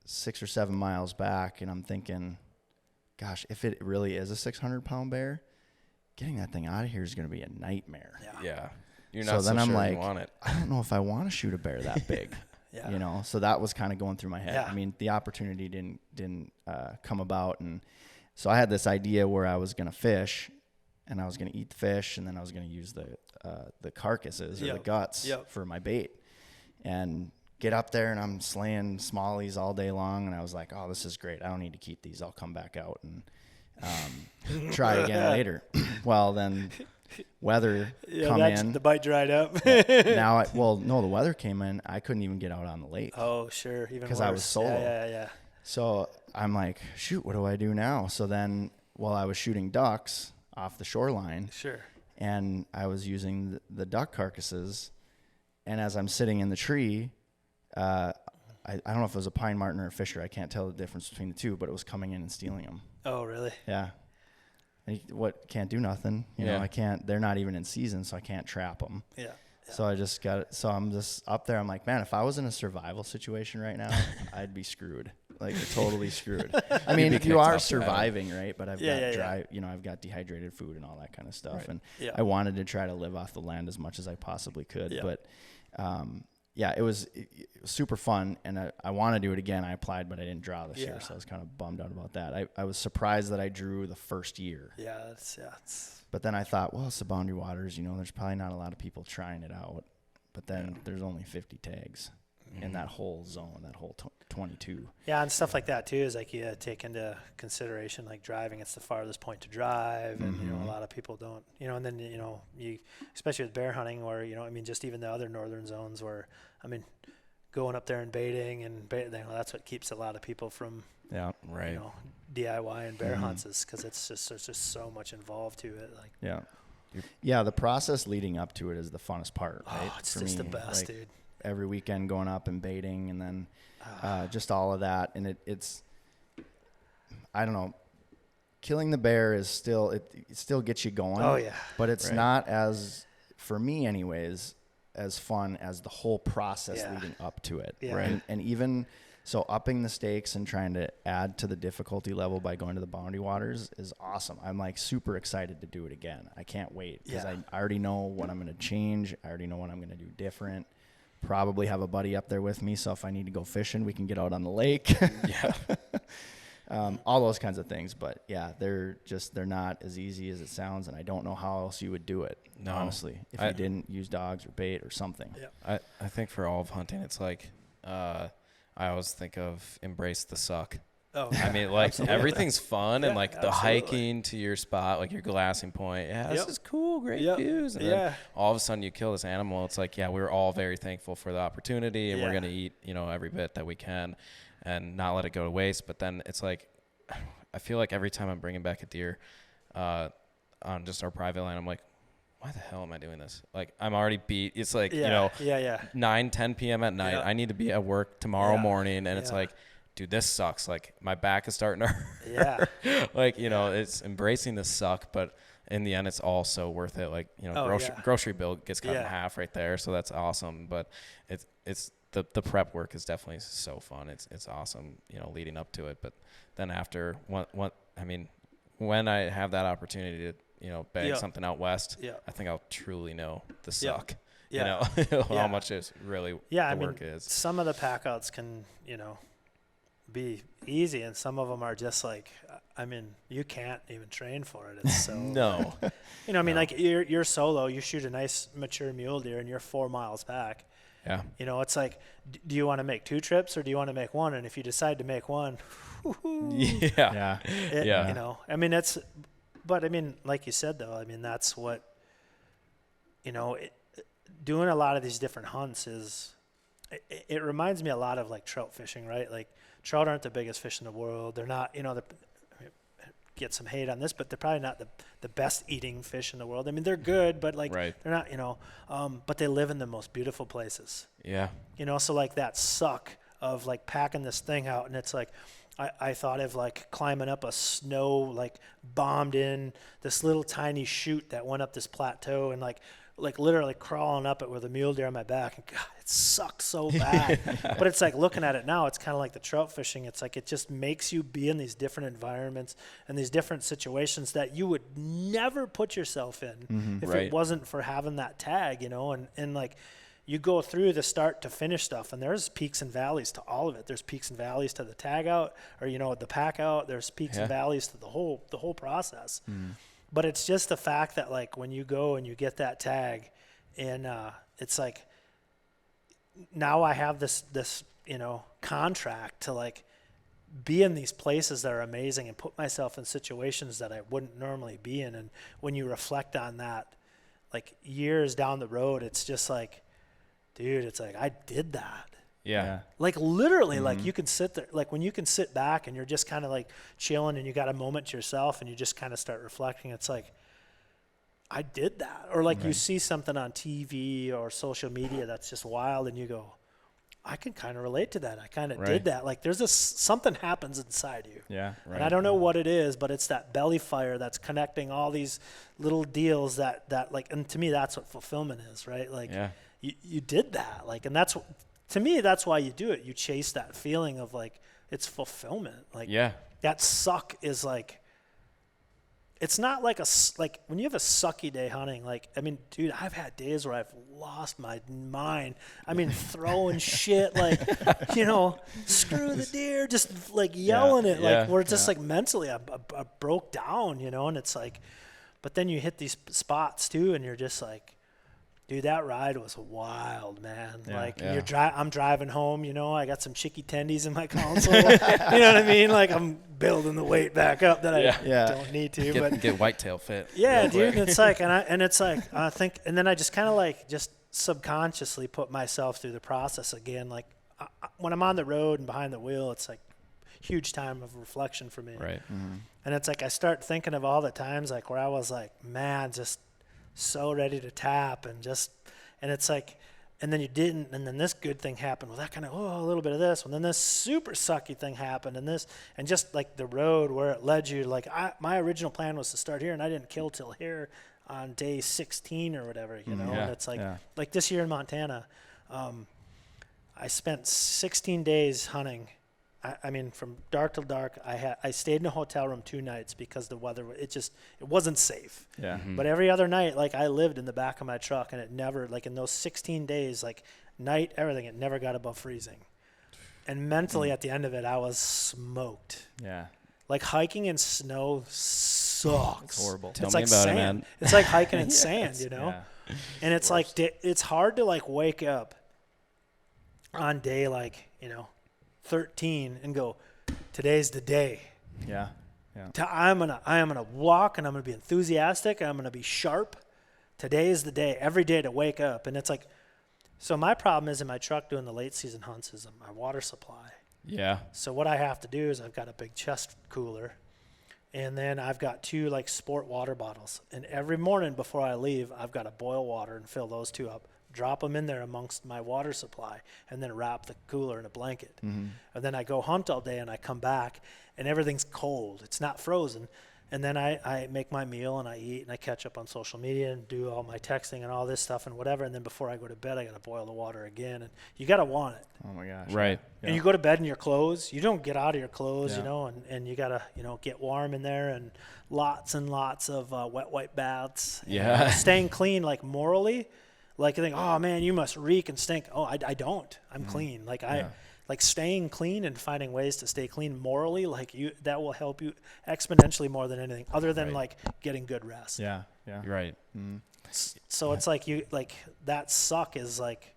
6 or 7 miles back, and I'm thinking, gosh, if it really is a 600-pound bear, getting that thing out of here is going to be a nightmare. Yeah. You're not so then I'm sure like, you want it. I don't know if I want to shoot a bear that big. So that was kind of going through my head. Yeah. I mean, the opportunity didn't come about, and so I had this idea where I was going to fish, and I was going to eat the fish, and then I was going to use the carcasses or the guts for my bait, and get up there, and I'm slaying smallies all day long, and I was like, oh, this is great. I don't need to keep these. I'll come back out and try again later. Well, then weather come in. The bite dried up. Now, the weather came in. I couldn't even get out on the lake. Oh, sure. Even because I was solo. Yeah. So I'm like, shoot, what do I do now? So then while I was shooting ducks off the shoreline, and I was using the duck carcasses, and as I'm sitting in the tree, I don't know if it was a pine marten or a fisher. I can't tell the difference between the two, but it was coming in and stealing them. Oh, really? Yeah. And can't do nothing. You know, I can't. They're not even in season, so I can't trap them. Yeah. So I'm just up there. I'm like, man, if I was in a survival situation right now, I'd be screwed. Like totally screwed. I mean, you are surviving, right? But I've got dry. I've got dehydrated food and all that kind of stuff. Right. And I wanted to try to live off the land as much as I possibly could. Yeah. But it was super fun, and I want to do it again. I applied, but I didn't draw this year, so I was kind of bummed out about that. I was surprised that I drew the first year. But then I thought, well, it's the Boundary Waters. There's probably not a lot of people trying it out. But then there's only 50 tags in that whole zone, that whole 22. Yeah, and stuff like that too is like you take into consideration like driving. It's the farthest point to drive, and a lot of people don't. And then you especially with bear hunting, where just even the other northern zones where going up there and baiting, and that's what keeps a lot of people from, DIY and bear hunts, is because there's just so much involved to it. Like, yeah, the process leading up to it is the funnest part, right? Oh, it's just the best, dude. Every weekend going up and baiting, and then just all of that, and it's, I don't know, killing the bear is still, it still gets you going. Oh yeah. But it's not as, for me anyways, as fun as the whole process leading up to it. Yeah. Right. And even so, upping the stakes and trying to add to the difficulty level by going to the boundary waters is awesome. I'm like super excited to do it again. I can't wait because I already know what I'm going to change. I already know what I'm going to do different. Probably have a buddy up there with me, so if I need to go fishing, we can get out on the lake. All those kinds of things. But yeah, they're not as easy as it sounds, and I don't know how else you would do it, honestly, if you didn't use dogs or bait or something. I think for all of hunting, it's like I always think of embrace the suck. Oh, I mean, like everything's fun, and like the hiking to your spot, like your glassing point. Yeah, this is cool, great views. And then all of a sudden you kill this animal. It's like, we're all very thankful for the opportunity, and we're gonna eat, every bit that we can, and not let it go to waste. But then it's like, I feel like every time I'm bringing back a deer on just our private land, I'm like, why the hell am I doing this? Like, I'm already beat. It's like 9-10 p.m. at night. I need to be at work tomorrow morning, and it's like, dude, this sucks. Like, my back is starting to hurt. Like, it's embracing the suck, but in the end, it's all so worth it. Like, grocery bill gets cut in half right there, so that's awesome. But it's the prep work is definitely so fun. It's awesome, leading up to it. But then after, when I have that opportunity to, bag something out west, I think I'll truly know the suck. How much is really the work is. Some of the pack outs can, be easy, and some of them are just like, you can't even train for it. It's so no. Like you're solo, you shoot a nice mature mule deer and you're 4 miles back. Yeah. It's like, do you want to make 2 trips or do you want to make 1? And if you decide to make 1, it's, but like you said though, that's what, doing a lot of these different hunts is, it reminds me a lot of like trout fishing, right? Like, trout aren't the biggest fish in the world. They're not, get some hate on this, but they're probably not the best eating fish in the world. They're good, but like they're not, but they live in the most beautiful places. Yeah. So like that suck of like packing this thing out, and it's like, I thought of like climbing up a snow, like bombed in this little tiny chute that went up this plateau, and like literally crawling up it with a mule deer on my back, and God, it sucks so bad. But it's like, looking at it now, it's kind of like the trout fishing. It's like, it just makes you be in these different environments and these different situations that you would never put yourself in if it wasn't for having that tag, and like, you go through the start to finish stuff, and there's peaks and valleys to all of it. There's peaks and valleys to the tag out, or the pack out. There's peaks and valleys to the whole process. But it's just the fact that, like, when you go and you get that tag, and it's like, now I have this contract to like be in these places that are amazing and put myself in situations that I wouldn't normally be in. And when you reflect on that, like years down the road, it's just like, dude, it's like, I did that. Yeah. Like literally, like you can sit there, like when you can sit back and you're just kind of like chilling and you got a moment to yourself and you just kind of start reflecting. It's like, I did that. Or like you see something on TV or social media that's just wild, and you go, I can kind of relate to that. I kind of did that. Like there's something happens inside you. Yeah. Right. And I don't know what it is, but it's that belly fire that's connecting all these little deals that like, and to me, that's what fulfillment is, right? Like you did that. Like, and that's, to me, that's why you do it. You chase that feeling of like, it's fulfillment. Like that suck is like, it's not like like when you have a sucky day hunting, like, I mean, dude, I've had days where I've lost my mind. I mean, throwing shit, like, screw the deer, just like yelling it, like we're just like mentally, I broke down, and it's like, but then you hit these spots too, and you're just like, dude, that ride was wild, man. I'm driving home, I got some chicky tendies in my console. You know what I mean? Like, I'm building the weight back up that I don't need to. Get whitetail fit. Yeah, dude. And it's like, I think, and then I just kind of like just subconsciously put myself through the process again. Like, when I'm on the road and behind the wheel, it's like huge time of reflection for me. Right. Mm-hmm. And it's like I start thinking of all the times like where I was like, man, just so ready to tap and it's like, and then you didn't, and then this good thing happened. Well, that kind of, a little bit of this. And then this super sucky thing happened, and just like the road where it led you, like my original plan was to start here, and I didn't kill till here on day 16 or whatever, you know. And it's like this year in Montana, I spent 16 days hunting. I mean, from dark till dark, I stayed in a hotel room 2 nights because the weather, it wasn't safe. Yeah. Mm-hmm. But every other night, like I lived in the back of my truck, and it never, like in those 16 days, like night, everything, it never got above freezing. And mentally at the end of it, I was smoked. Yeah. Like hiking in snow sucks. It's horrible. Tell it's me like about sand. it, man. It's like hiking in sand, you know? Yeah. And it's like, it's hard to like wake up on day like, 13 and go, today's the day. Yeah. I am gonna walk, and I'm gonna be enthusiastic, and I'm gonna be sharp. Today is the day, every day to wake up. And it's like, so my problem is in my truck doing the late season hunts is my water supply. Yeah. So what I have to do is I've got a big chest cooler, and then I've got 2 like sport water bottles. And every morning before I leave, I've got to boil water and fill those 2 up, drop them in there amongst my water supply, and then wrap the cooler in a blanket. Mm-hmm. And then I go hunt all day, and I come back, and everything's cold. It's not frozen. And then I make my meal, and I eat, and I catch up on social media and do all my texting and all this stuff and whatever. And then before I go to bed, I got to boil the water again. And you got to want it. Oh my gosh. Right. Yeah. And you go to bed in your clothes. You don't get out of your clothes, Yeah. and you got to, get warm in there, and lots of wet wipe baths. Yeah. And staying clean, like morally. Like you think, oh man, you must reek and stink. Oh, I don't. I'm clean. Like like staying clean and finding ways to stay clean morally, like that will help you exponentially more than anything, other than like getting good rest. Yeah. Yeah. You're right. Mm-hmm. So it's like that suck is like,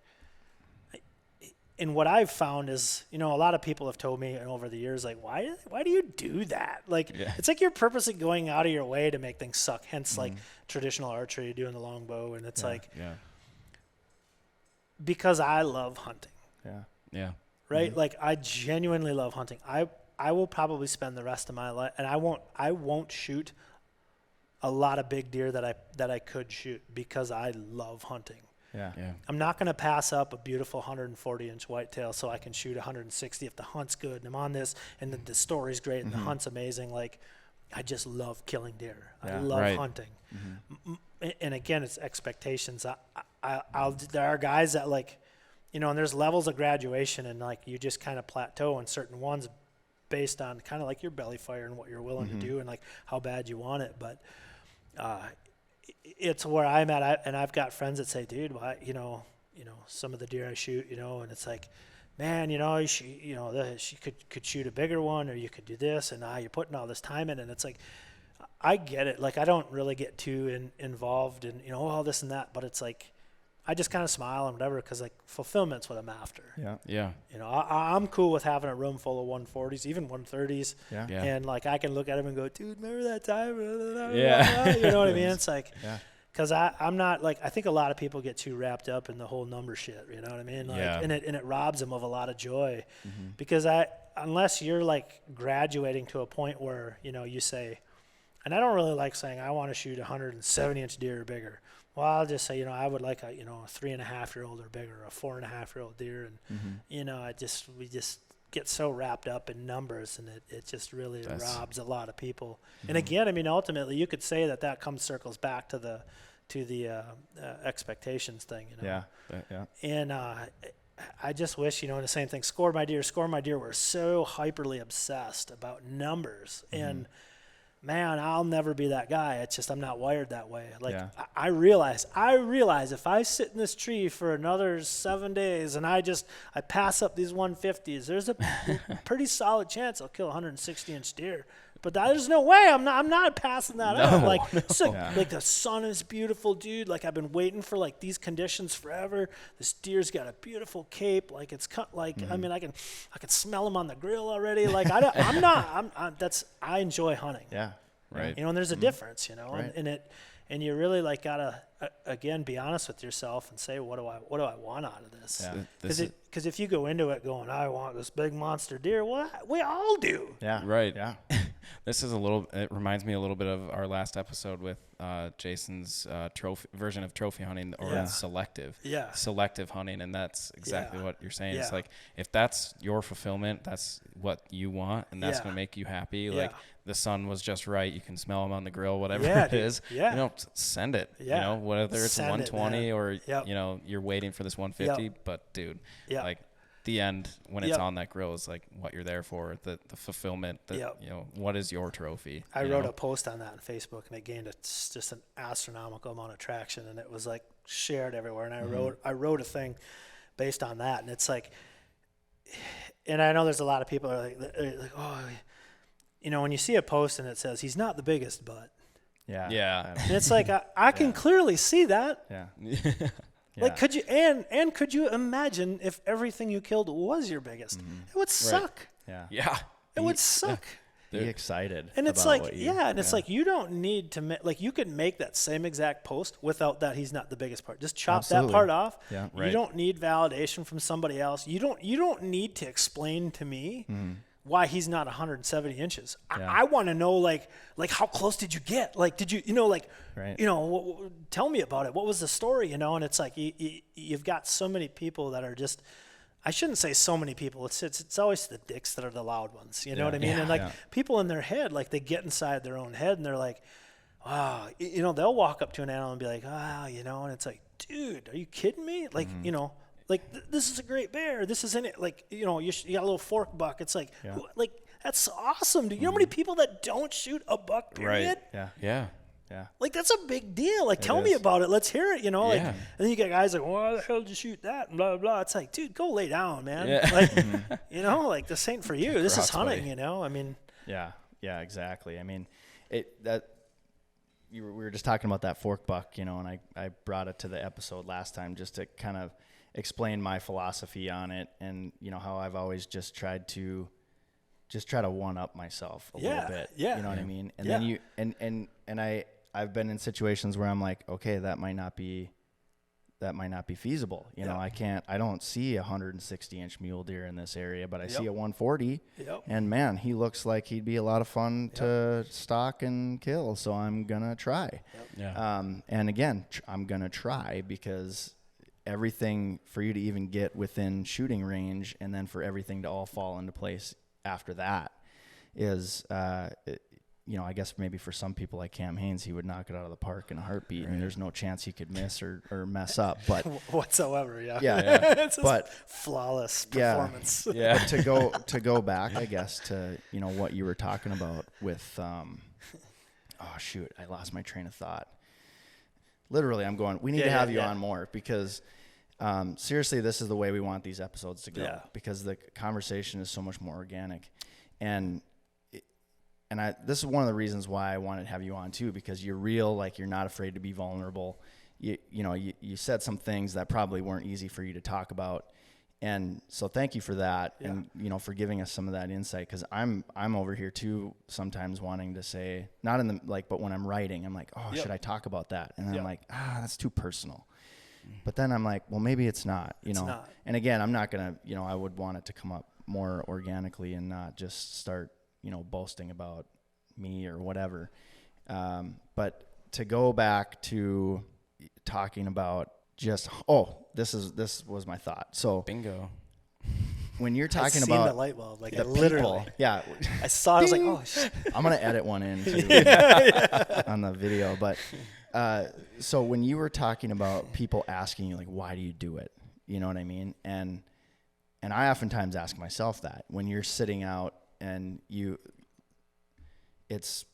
and what I've found is, a lot of people have told me over the years, like, why do you do that? Like, it's like you're purposely going out of your way to make things suck. Hence, like traditional archery, doing the longbow, and it's because I love hunting. Yeah. Yeah. Right? Like I genuinely love hunting. I will probably spend the rest of my life, and I won't shoot a lot of big deer that I could shoot because I love hunting. Yeah. Yeah. I'm not going to pass up a beautiful 140-inch whitetail so I can shoot 160 if the hunt's good and I'm on this and the story's great and the hunt's amazing. Like, I just love killing deer. I love hunting. And again, it's expectations. There are guys that like, and there's levels of graduation, and like you just kind of plateau on certain ones based on kind of like your belly fire and what you're willing to do and like how bad you want it. But it's where I'm at, and I've got friends that say, dude, why, some of the deer I shoot, and it's like, man, she could shoot a bigger one, or you could do this, and you're putting all this time in, and it's like, I get it. Like, I don't really get too involved in, all this and that, but it's like, I just kind of smile and whatever, because like fulfillment's what I'm after. Yeah. Yeah. I'm cool with having a room full of 140s, even 130s. Yeah. Yeah. And like I can look at them and go, dude, remember that time? Yeah. You know what I mean? It's like, Yeah. because I'm not like, I think a lot of people get too wrapped up in the whole number shit. You know what I mean? Like, Yeah. and it robs them of a lot of joy, because unless you're like graduating to a point where you say, and I don't really like saying I want to shoot 170-inch deer or bigger. Well, I'll just say, I would like a 3.5-year-old or bigger, a 4.5-year-old deer. And, we just get so wrapped up in numbers, and it just really robs a lot of people. And again, I mean, ultimately you could say that circles back to the expectations thing, Yeah. Yeah. And, I just wish, the same thing, score my deer. We're so hyperly obsessed about numbers, and man, I'll never be that guy. It's just I'm not wired that way. Like I realize if I sit in this tree for another 7 days and I pass up these 150s, there's a pretty solid chance I'll kill a 160-inch deer. But there's no way I'm not passing that up. Like like the sun is beautiful, dude. Like I've been waiting for like these conditions forever. This deer's got a beautiful cape. Like it's cut. Like I mean, I can smell him on the grill already. Like I enjoy hunting. Yeah. Right. And there's a difference, Right. and and you really like gotta again be honest with yourself and say, what do I want out of this? Because if you go into it going, I want this big monster deer, well, we all do. Yeah. Right. Yeah. This is it reminds me a little bit of our last episode with Jason's version of trophy hunting, or selective hunting. And that's exactly what you're saying. It's like, if that's your fulfillment, that's what you want, and that's going to make you happy. Like, the sun was just right. You can smell them on the grill, whatever it is. Yeah. You know, send it. You know, whether it's 120 or, you know, you're waiting for this 150. But, dude, like, the end when it's on that grill is like what you're there for, the fulfillment, you know, what is your trophy? I wrote a post on that on Facebook, and it gained just an astronomical amount of traction, and it was like shared everywhere. And I wrote a thing based on that, and it's like, and I know there's a lot of people are like, oh, you know, when you see a post and it says he's not the biggest, but and it's like I can clearly see that. Like, could you could you imagine if everything you killed was your biggest? It would suck. It would suck. Be excited. And it's like, and it's like, you don't need to like, you could make that same exact post without that he's not the biggest part. Just chop that part off. You don't need validation from somebody else. You don't need to explain to me why he's not 170 inches. I want to know, like how close did you get? Like, did you, you know, like, you know, tell me about it. What was the story, you know? And it's like, you've got so many people that are just, I shouldn't say so many people. It's always the dicks that are the loud ones. You know what I mean? And like people in their head, like they get inside their own head and they're like, wow, you know, they'll walk up to an animal and be like, you know, and it's like, dude, are you kidding me? Like, you know, like, this is a great bear. This isn't it. Like, you know, you got a little fork buck. It's like, like, that's awesome. Do you know how many people that don't shoot a buck, period? Yeah. Like, that's a big deal. Like, tell me about it. Let's hear it, you know? Like, and then you get guys like, well, why the hell did you shoot that? And blah, blah, blah. It's like, dude, go lay down, man. Like, you know, like, this ain't for you. This is hunting, you know? I mean. Yeah, exactly. I mean, we were just talking about that fork buck, you know, and I brought it to the episode last time just to kind of explain my philosophy on it, and you know how I've always just try to one up myself a little bit. You know what I mean? And then you and I've been in situations where I'm like, okay, that might not be feasible. You know, I don't see a 160-inch mule deer in this area, but I see a 140, and man, he looks like he'd be a lot of fun to stalk and kill. So I'm gonna try. And again, I'm gonna try because everything for you to even get within shooting range, and then for everything to all fall into place after that is, you know, I guess maybe for some people like Cam Haynes, he would knock it out of the park in a heartbeat. I mean, there's no chance he could miss or mess up, but whatsoever. It's but flawless performance. But to go back, I guess, to, you know, what you were talking about with, oh shoot, I lost my train of thought. Literally, I'm going, we need to have you on more because, seriously, this is the way we want these episodes to go because the conversation is so much more organic. And this is one of the reasons why I wanted to have you on too, because you're real, like you're not afraid to be vulnerable. You know, you said some things that probably weren't easy for you to talk about. And so thank you for that. And, you know, for giving us some of that insight. Cause I'm over here too, sometimes wanting to say, not in the, like, but when I'm writing, I'm like, oh, should I talk about that? And then I'm like, that's too personal. But then I'm like, well, maybe it's not, you know? Not. And again, I'm not going to, you know, I would want it to come up more organically and not just start, you know, boasting about me or whatever. But to go back to talking about just, this was my thought. So bingo. When you're talking about the light bulb, like the literally, people, I saw it. I was like, oh shit. I'm gonna edit one in too, on the video. But so when you were talking about people asking you like, why do you do it? You know what I mean? And I oftentimes ask myself that when you're sitting out and it's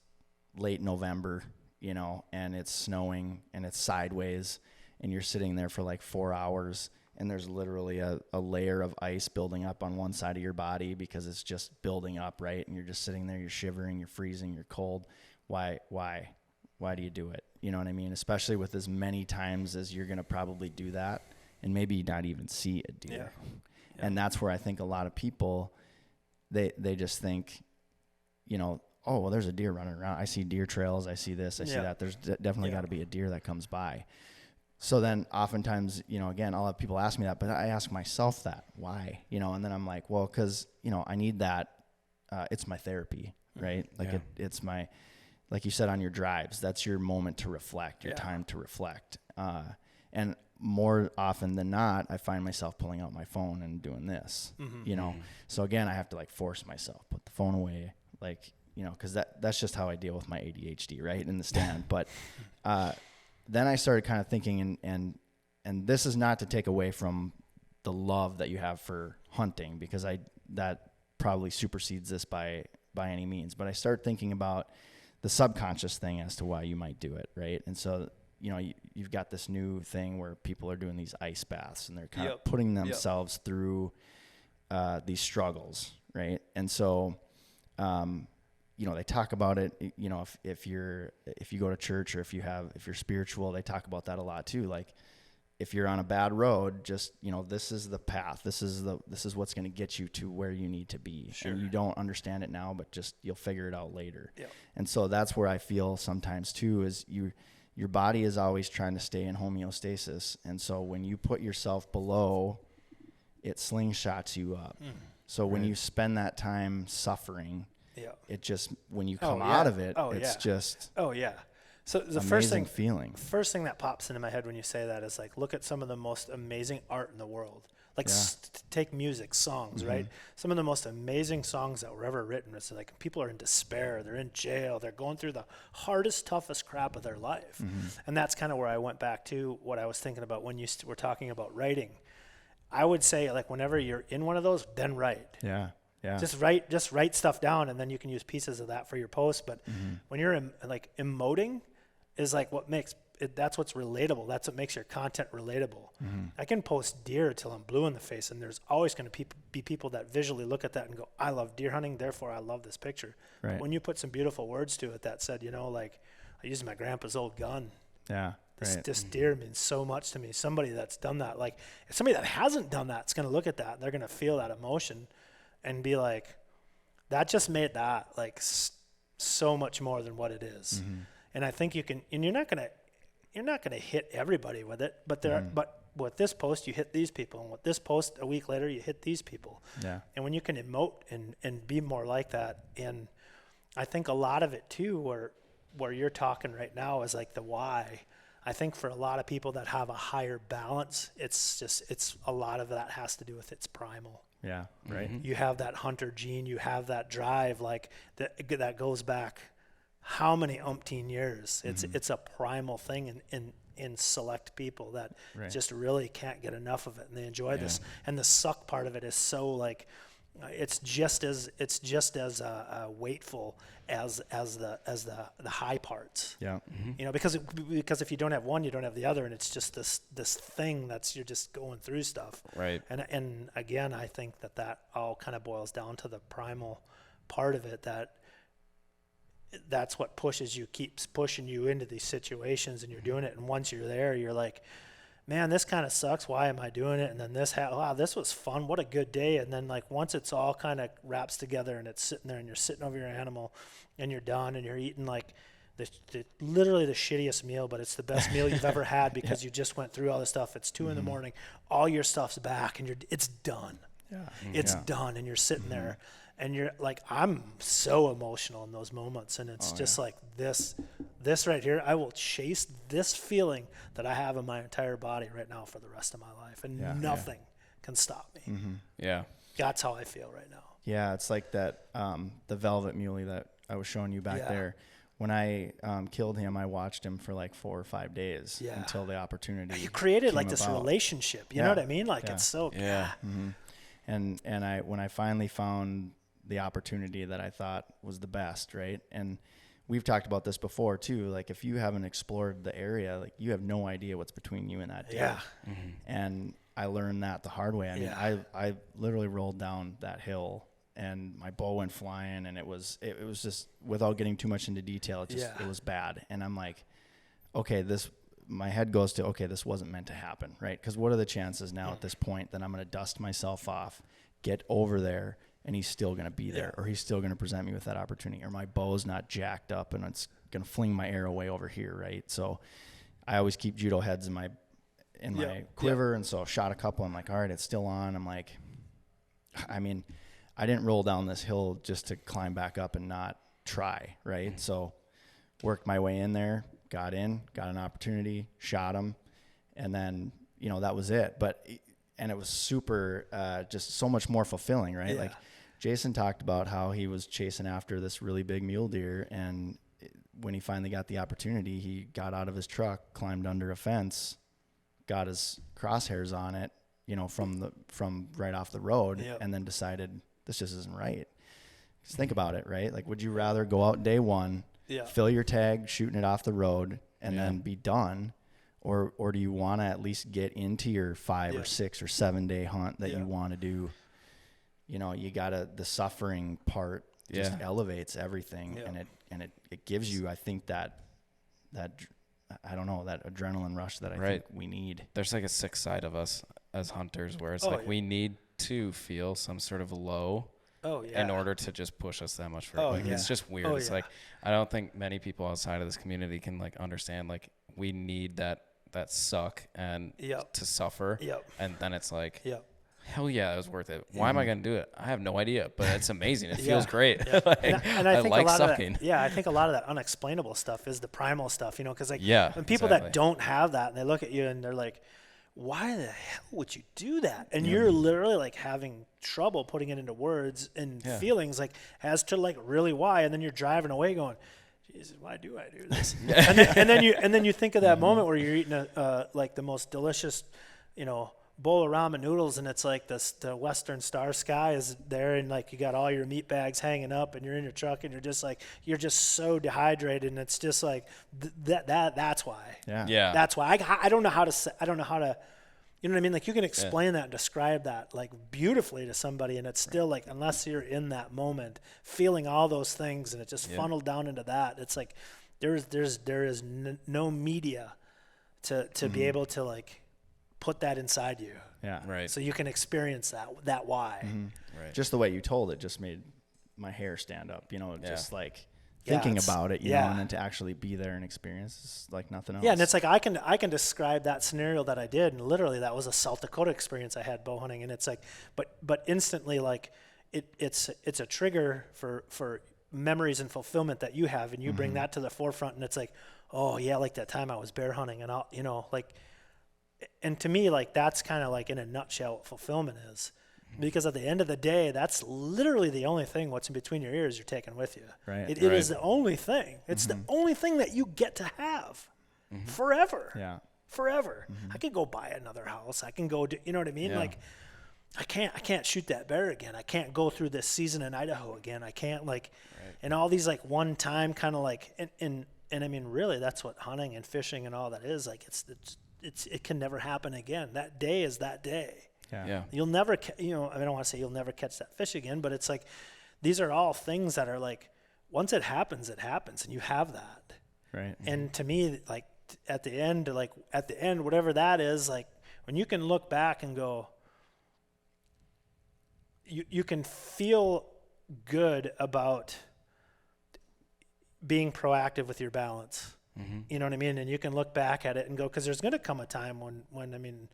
late November, you know, and it's snowing and it's sideways, and you're sitting there for like 4 hours, and there's literally a layer of ice building up on one side of your body because it's just building up, right? And you're just sitting there, you're shivering, you're freezing, you're cold. Why do you do it? You know what I mean? Especially with as many times as you're going to probably do that and maybe not even see a deer. And that's where I think a lot of people, they just think, you know, oh, well, there's a deer running around. I see deer trails. I see this. I see that. There's definitely got to be a deer that comes by. So then oftentimes, again, I'll have people ask me that, but I ask myself that, why, and then I'm like, well, cause I need that. It's my therapy, right? Like it's my, like you said, on your drives, that's your moment to reflect, your time to reflect. And more often than not, I find myself pulling out my phone and doing this, So again, I have to like force myself, put the phone away, like, cause that's just how I deal with my ADHD, right? In the stand. But, then I started kind of thinking, and this is not to take away from the love that you have for hunting, because that probably supersedes this by any means. But I started thinking about the subconscious thing as to why you might do it, right? And so, you've got this new thing where people are doing these ice baths, and they're kind of putting themselves through these struggles, right? And so, they talk about it, if you go to church, or if you're spiritual, they talk about that a lot too. Like if you're on a bad road, just, this is the path. This is what's going to get you to where you need to be. Sure. And you don't understand it now, but just, you'll figure it out later. Yeah. And so that's where I feel sometimes too, is your body is always trying to stay in homeostasis. And so when you put yourself below, it slingshots you up. So when you spend that time suffering, it just, when you come out of it, it's just so the amazing first thing that pops into my head when you say that is like, look at some of the most amazing art in the world. Like take music, songs, right? Some of the most amazing songs that were ever written. It's like people are in despair, they're in jail, they're going through the hardest, toughest crap of their life. And that's kind of where I went back to what I was thinking about when you were talking about writing. I would say, like, whenever you're in one of those, then write. Yeah. Just write stuff down, and then you can use pieces of that for your post. But when you're emoting is like what makes it, that's what's relatable. That's what makes your content relatable. I can post deer till I'm blue in the face, and there's always going to be people that visually look at that and go, I love deer hunting, therefore I love this picture. Right. But when you put some beautiful words to it that said, like, I used my grandpa's old gun. Yeah. This deer means so much to me. Somebody that's done that, like somebody that hasn't done that, is going to look at that and they're going to feel that emotion and be like, that just made that like so much more than what it is. And I think you can, and you're not going to hit everybody with it, but but with this post, you hit these people, and with this post a week later, you hit these people. Yeah. And when you can emote and be more like that, and I think a lot of it too, where you're talking right now is like the why. I think for a lot of people that have a higher balance, it's a lot of that has to do with its primal. Yeah, right. You have that hunter gene, you have that drive, like that goes back how many umpteen years. It's a primal thing in select people that just really can't get enough of it, and they enjoy this. And the suck part of it is so like, it's just as weightful as the high parts. Yeah. Because if you don't have one, you don't have the other, and it's just this thing you're just going through stuff. Right. And again, I think that all kind of boils down to the primal part of it, that's what keeps pushing you into these situations, and you're doing it. And once you're there, you're like, man, this kind of sucks. Why am I doing it? And then wow, this was fun. What a good day. And then like once it's all kind of wraps together and it's sitting there and you're sitting over your animal and you're done and you're eating like literally the shittiest meal, but it's the best meal you've ever had because you just went through all this stuff. It's 2 a.m. All your stuff's back and it's done. Yeah. It's done. And you're sitting there and you're like, I'm so emotional in those moments. And it's just like this right here, I will chase this feeling that I have in my entire body right now for the rest of my life. And nothing can stop me. Yeah. That's how I feel right now. Yeah. It's like that, the velvet muley that I was showing you back there. When I killed him, I watched him for like 4 or 5 days until the opportunity. You created like this relationship. You know what I mean? Like it's so And when I finally found the opportunity that I thought was the best, right? And we've talked about this before too. Like if you haven't explored the area, like you have no idea what's between you and that deer. Yeah. And I learned that the hard way. I mean, I literally rolled down that hill and my bow went flying, and it was just, without getting too much into detail, it was bad. And I'm like, okay, my head goes to, okay, this wasn't meant to happen, right? Because what are the chances now at this point that I'm going to dust myself off, get over there, and he's still going to be there, or he's still going to present me with that opportunity, or my bow's not jacked up and it's going to fling my arrow way over here, right? So I always keep judo heads in my quiver, and so I shot a couple. I'm like, all right, it's still on. I'm like, I mean, I didn't roll down this hill just to climb back up and not try, right? So worked my way in there, got an opportunity, shot him, and then, you know, that was it. And it was super, just so much more fulfilling, right? Like Jason talked about how he was chasing after this really big mule deer, and when he finally got the opportunity, he got out of his truck, climbed under a fence, got his crosshairs on it, you know, from right off the road, and then decided this just isn't right. Just think about it, right? Like, would you rather go out day one, fill your tag, shooting it off the road, and then be done? Or do you want to at least get into your 5 or 6 or 7 day hunt that you want to do? You know, you gotta, the suffering part just elevates everything, and it gives you, I think, that I don't know, that adrenaline rush that I think we need. There's like a sick side of us as hunters where it's like we need to feel some sort of low in order to just push us that much further. It's just weird. It's like, I don't think many people outside of this community can like understand, like, we need that suck and to suffer. And then it's like, hell yeah, it was worth it. Why am I going to do it? I have no idea, but it's amazing. It feels great. Like, and I think like a lot sucking. Of that, I think a lot of that unexplainable stuff is the primal stuff, you know, because like when people that don't have that and they look at you and they're like, why the hell would you do that? And you're literally like having trouble putting it into words and feelings, like as to like really why. And then you're driving away going, Jesus, why do I do this? and then you think of that moment where you're eating like the most delicious, you know, bowl of ramen noodles, and it's like the Western Star Sky is there, and like you got all your meat bags hanging up, and you're in your truck, and you're just so dehydrated, and it's just like that's why. That's why I don't know how to. You know what I mean? Like, you can explain that and describe that like beautifully to somebody, and it's still like, unless you're in that moment feeling all those things and it just funneled down into that, it's like there is no media to be able to like put that inside you. So you can experience that why. Just the way you told it just made my hair stand up, you know, just like thinking about it, you know, and then to actually be there and experience is like nothing else. Yeah, and it's like I can describe that scenario that I did, and literally that was a South Dakota experience I had bow hunting, and it's like, but instantly, like it's a trigger for memories and fulfillment that you have, and you bring that to the forefront, and it's like, oh yeah, like that time I was bear hunting, and I'll, you know, like, and to me, like, that's kind of like in a nutshell what fulfillment is. Because at the end of the day, that's literally the only thing what's in between your ears you're taking with you. It is the only thing. It's the only thing that you get to have forever. Forever. I can go buy another house. I can go do, you know what I mean? Like, I can't shoot that bear again. I can't go through this season in Idaho again. I can't, like, and all these like one time kind of like, and I mean, really, that's what hunting and fishing and all that is. Like, it can never happen again. That day is that day. You'll never, you know, I don't want to say you'll never catch that fish again, but it's like, these are all things that are like, once it happens, and you have that. And to me, like, at the end, whatever that is, like, when you can look back and go, you can feel good about being proactive with your balance. You know what I mean? And you can look back at it and go, because there's going to come a time when I mean,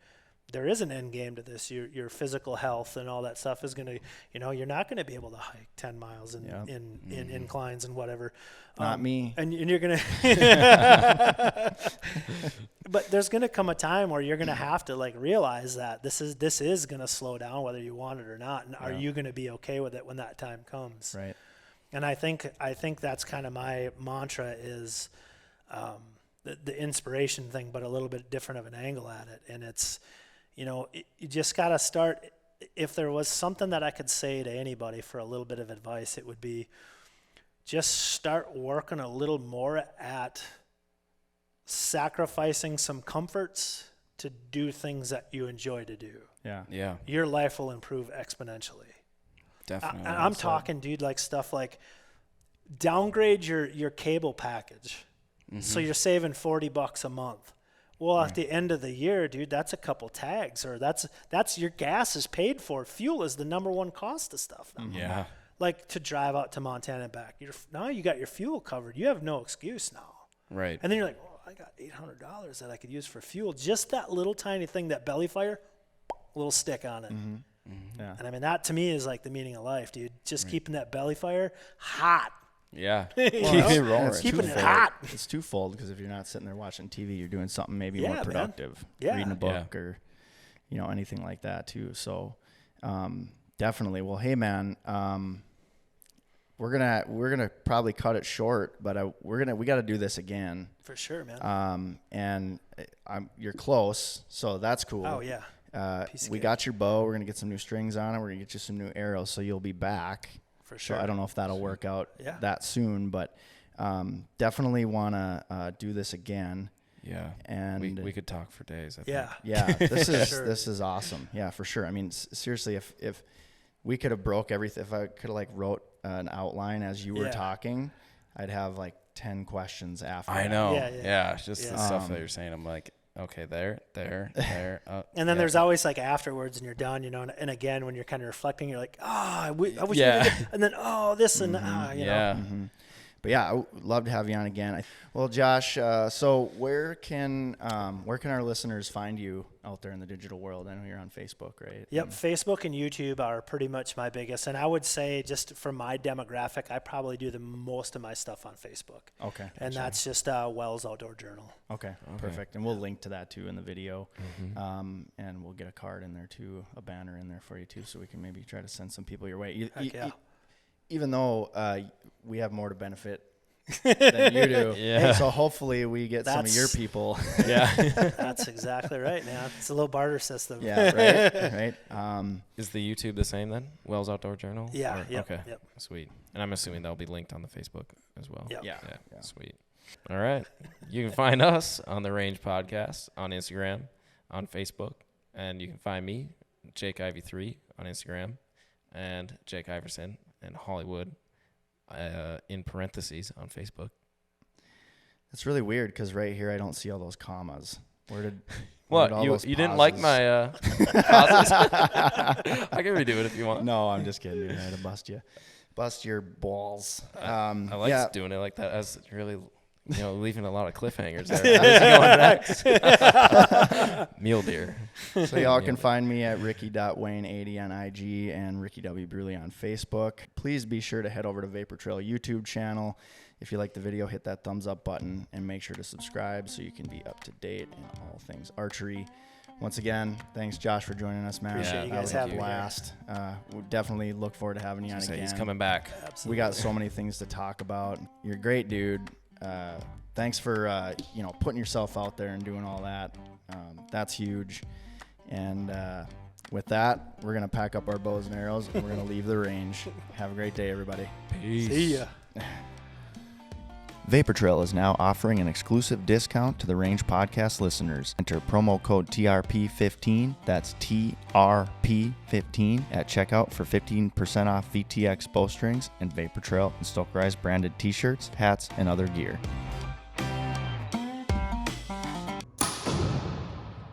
there is an end game to this. Your physical health and all that stuff is going to, you know, you're not going to be able to hike 10 miles in inclines and whatever. Not me. And you're going to, but there's going to come a time where you're going to have to like realize that this is going to slow down whether you want it or not. And are you going to be okay with it when that time comes? And I think that's kind of my mantra is, the inspiration thing, but a little bit different of an angle at it. And it's, you know, you just got to start. If there was something that I could say to anybody for a little bit of advice, it would be just start working a little more at sacrificing some comforts to do things that you enjoy to do. Your life will improve exponentially. Definitely. I'm talking, dude, like stuff like downgrade your cable package. So you're saving $40 a month. Well, at the end of the year, dude, that's a couple tags, or that's your gas is paid for. Fuel is the number one cost of stuff now. Yeah. Like to drive out to Montana and back. Now you got your fuel covered. You have no excuse now. Right. And then you're like, I got $800 that I could use for fuel. Just that little tiny thing, that belly fire, little stick on it. Mm-hmm. Mm-hmm. Yeah. And I mean, that to me is like the meaning of life, dude. Just keeping that belly fire hot. Yeah. Keep it rolling. Keeping it hot. It's twofold, because if you're not sitting there watching TV, you're doing something maybe more productive. Yeah. Reading a book or, anything like that too. So definitely. Well, hey man, we're gonna probably cut it short, but we got to do this again. For sure, man. And you're close, so that's cool. Oh yeah. We got your bow. We're gonna get some new strings on it. We're gonna get you some new arrows, so you'll be back. For sure. So I don't know if that'll work out that soon, but definitely want to do this again. Yeah. And we could talk for days, I think. Yeah. This is awesome. Yeah, for sure. I mean, seriously, if we could have broke everything, if I could have wrote an outline as you were talking, I'd have 10 questions after. I know. Yeah. It's just the stuff that you're saying. I'm like, okay, there. And then there's always afterwards, and you're done, and again, when you're kind of reflecting, you're like, I wish we did, and then, this and, you know. Mm-hmm. But yeah, I would love to have you on again. Well, Josh, so where can our listeners find you out there in the digital world? I know you're on Facebook, right? Yep, Facebook and YouTube are pretty much my biggest. And I would say, just for my demographic, I probably do the most of my stuff on Facebook. Okay. And that's just Wells Outdoor Journal. Okay, perfect. And we'll link to that too in the video. Mm-hmm. And we'll get a card in there too, a banner in there for you too, so we can maybe try to send some people your way. Even though we have more to benefit than you do. Yeah. So hopefully we get some of your people. Yeah. That's exactly right, man. It's a little barter system. Yeah, right. Is the YouTube the same then? Wells Outdoor Journal? Yeah. Okay. Yep. Sweet. And I'm assuming that'll be linked on the Facebook as well. Yep. Yeah. Sweet. All right. You can find us on the Range Podcast on Instagram, on Facebook, and you can find me, Jake Ivy 3 on Instagram, and Jake Iverson and Hollywood in parentheses on Facebook. It's really weird because right here I don't see all those commas. Where what all those you didn't like my pauses? I can redo it if you want. No, I'm just kidding. I had to bust your balls. I like doing it like that, as really leaving a lot of cliffhangers there. How's it going next? Mule deer. So y'all can find me at ricky.wayne80 on IG and Ricky W. Bruley on Facebook. Please be sure to head over to Vapor Trail YouTube channel. If you like the video, hit that thumbs up button and make sure to subscribe so you can be up to date in all things archery. Once again, thanks, Josh, for joining us, man. Appreciate you guys having me. Blast. We definitely look forward to having you on again. He's coming back. Absolutely. We got so many things to talk about. You're a great dude. Thanks for putting yourself out there and doing all that. That's huge. And with that, we're gonna pack up our bows and arrows and we're gonna leave the range. Have a great day, everybody. Peace. See ya. Vapor Trail is now offering an exclusive discount to the Range Podcast listeners. Enter promo code TRP15, that's TRP15, at checkout for 15% off VTX bowstrings and Vapor Trail and Stokerized branded t-shirts, hats, and other gear.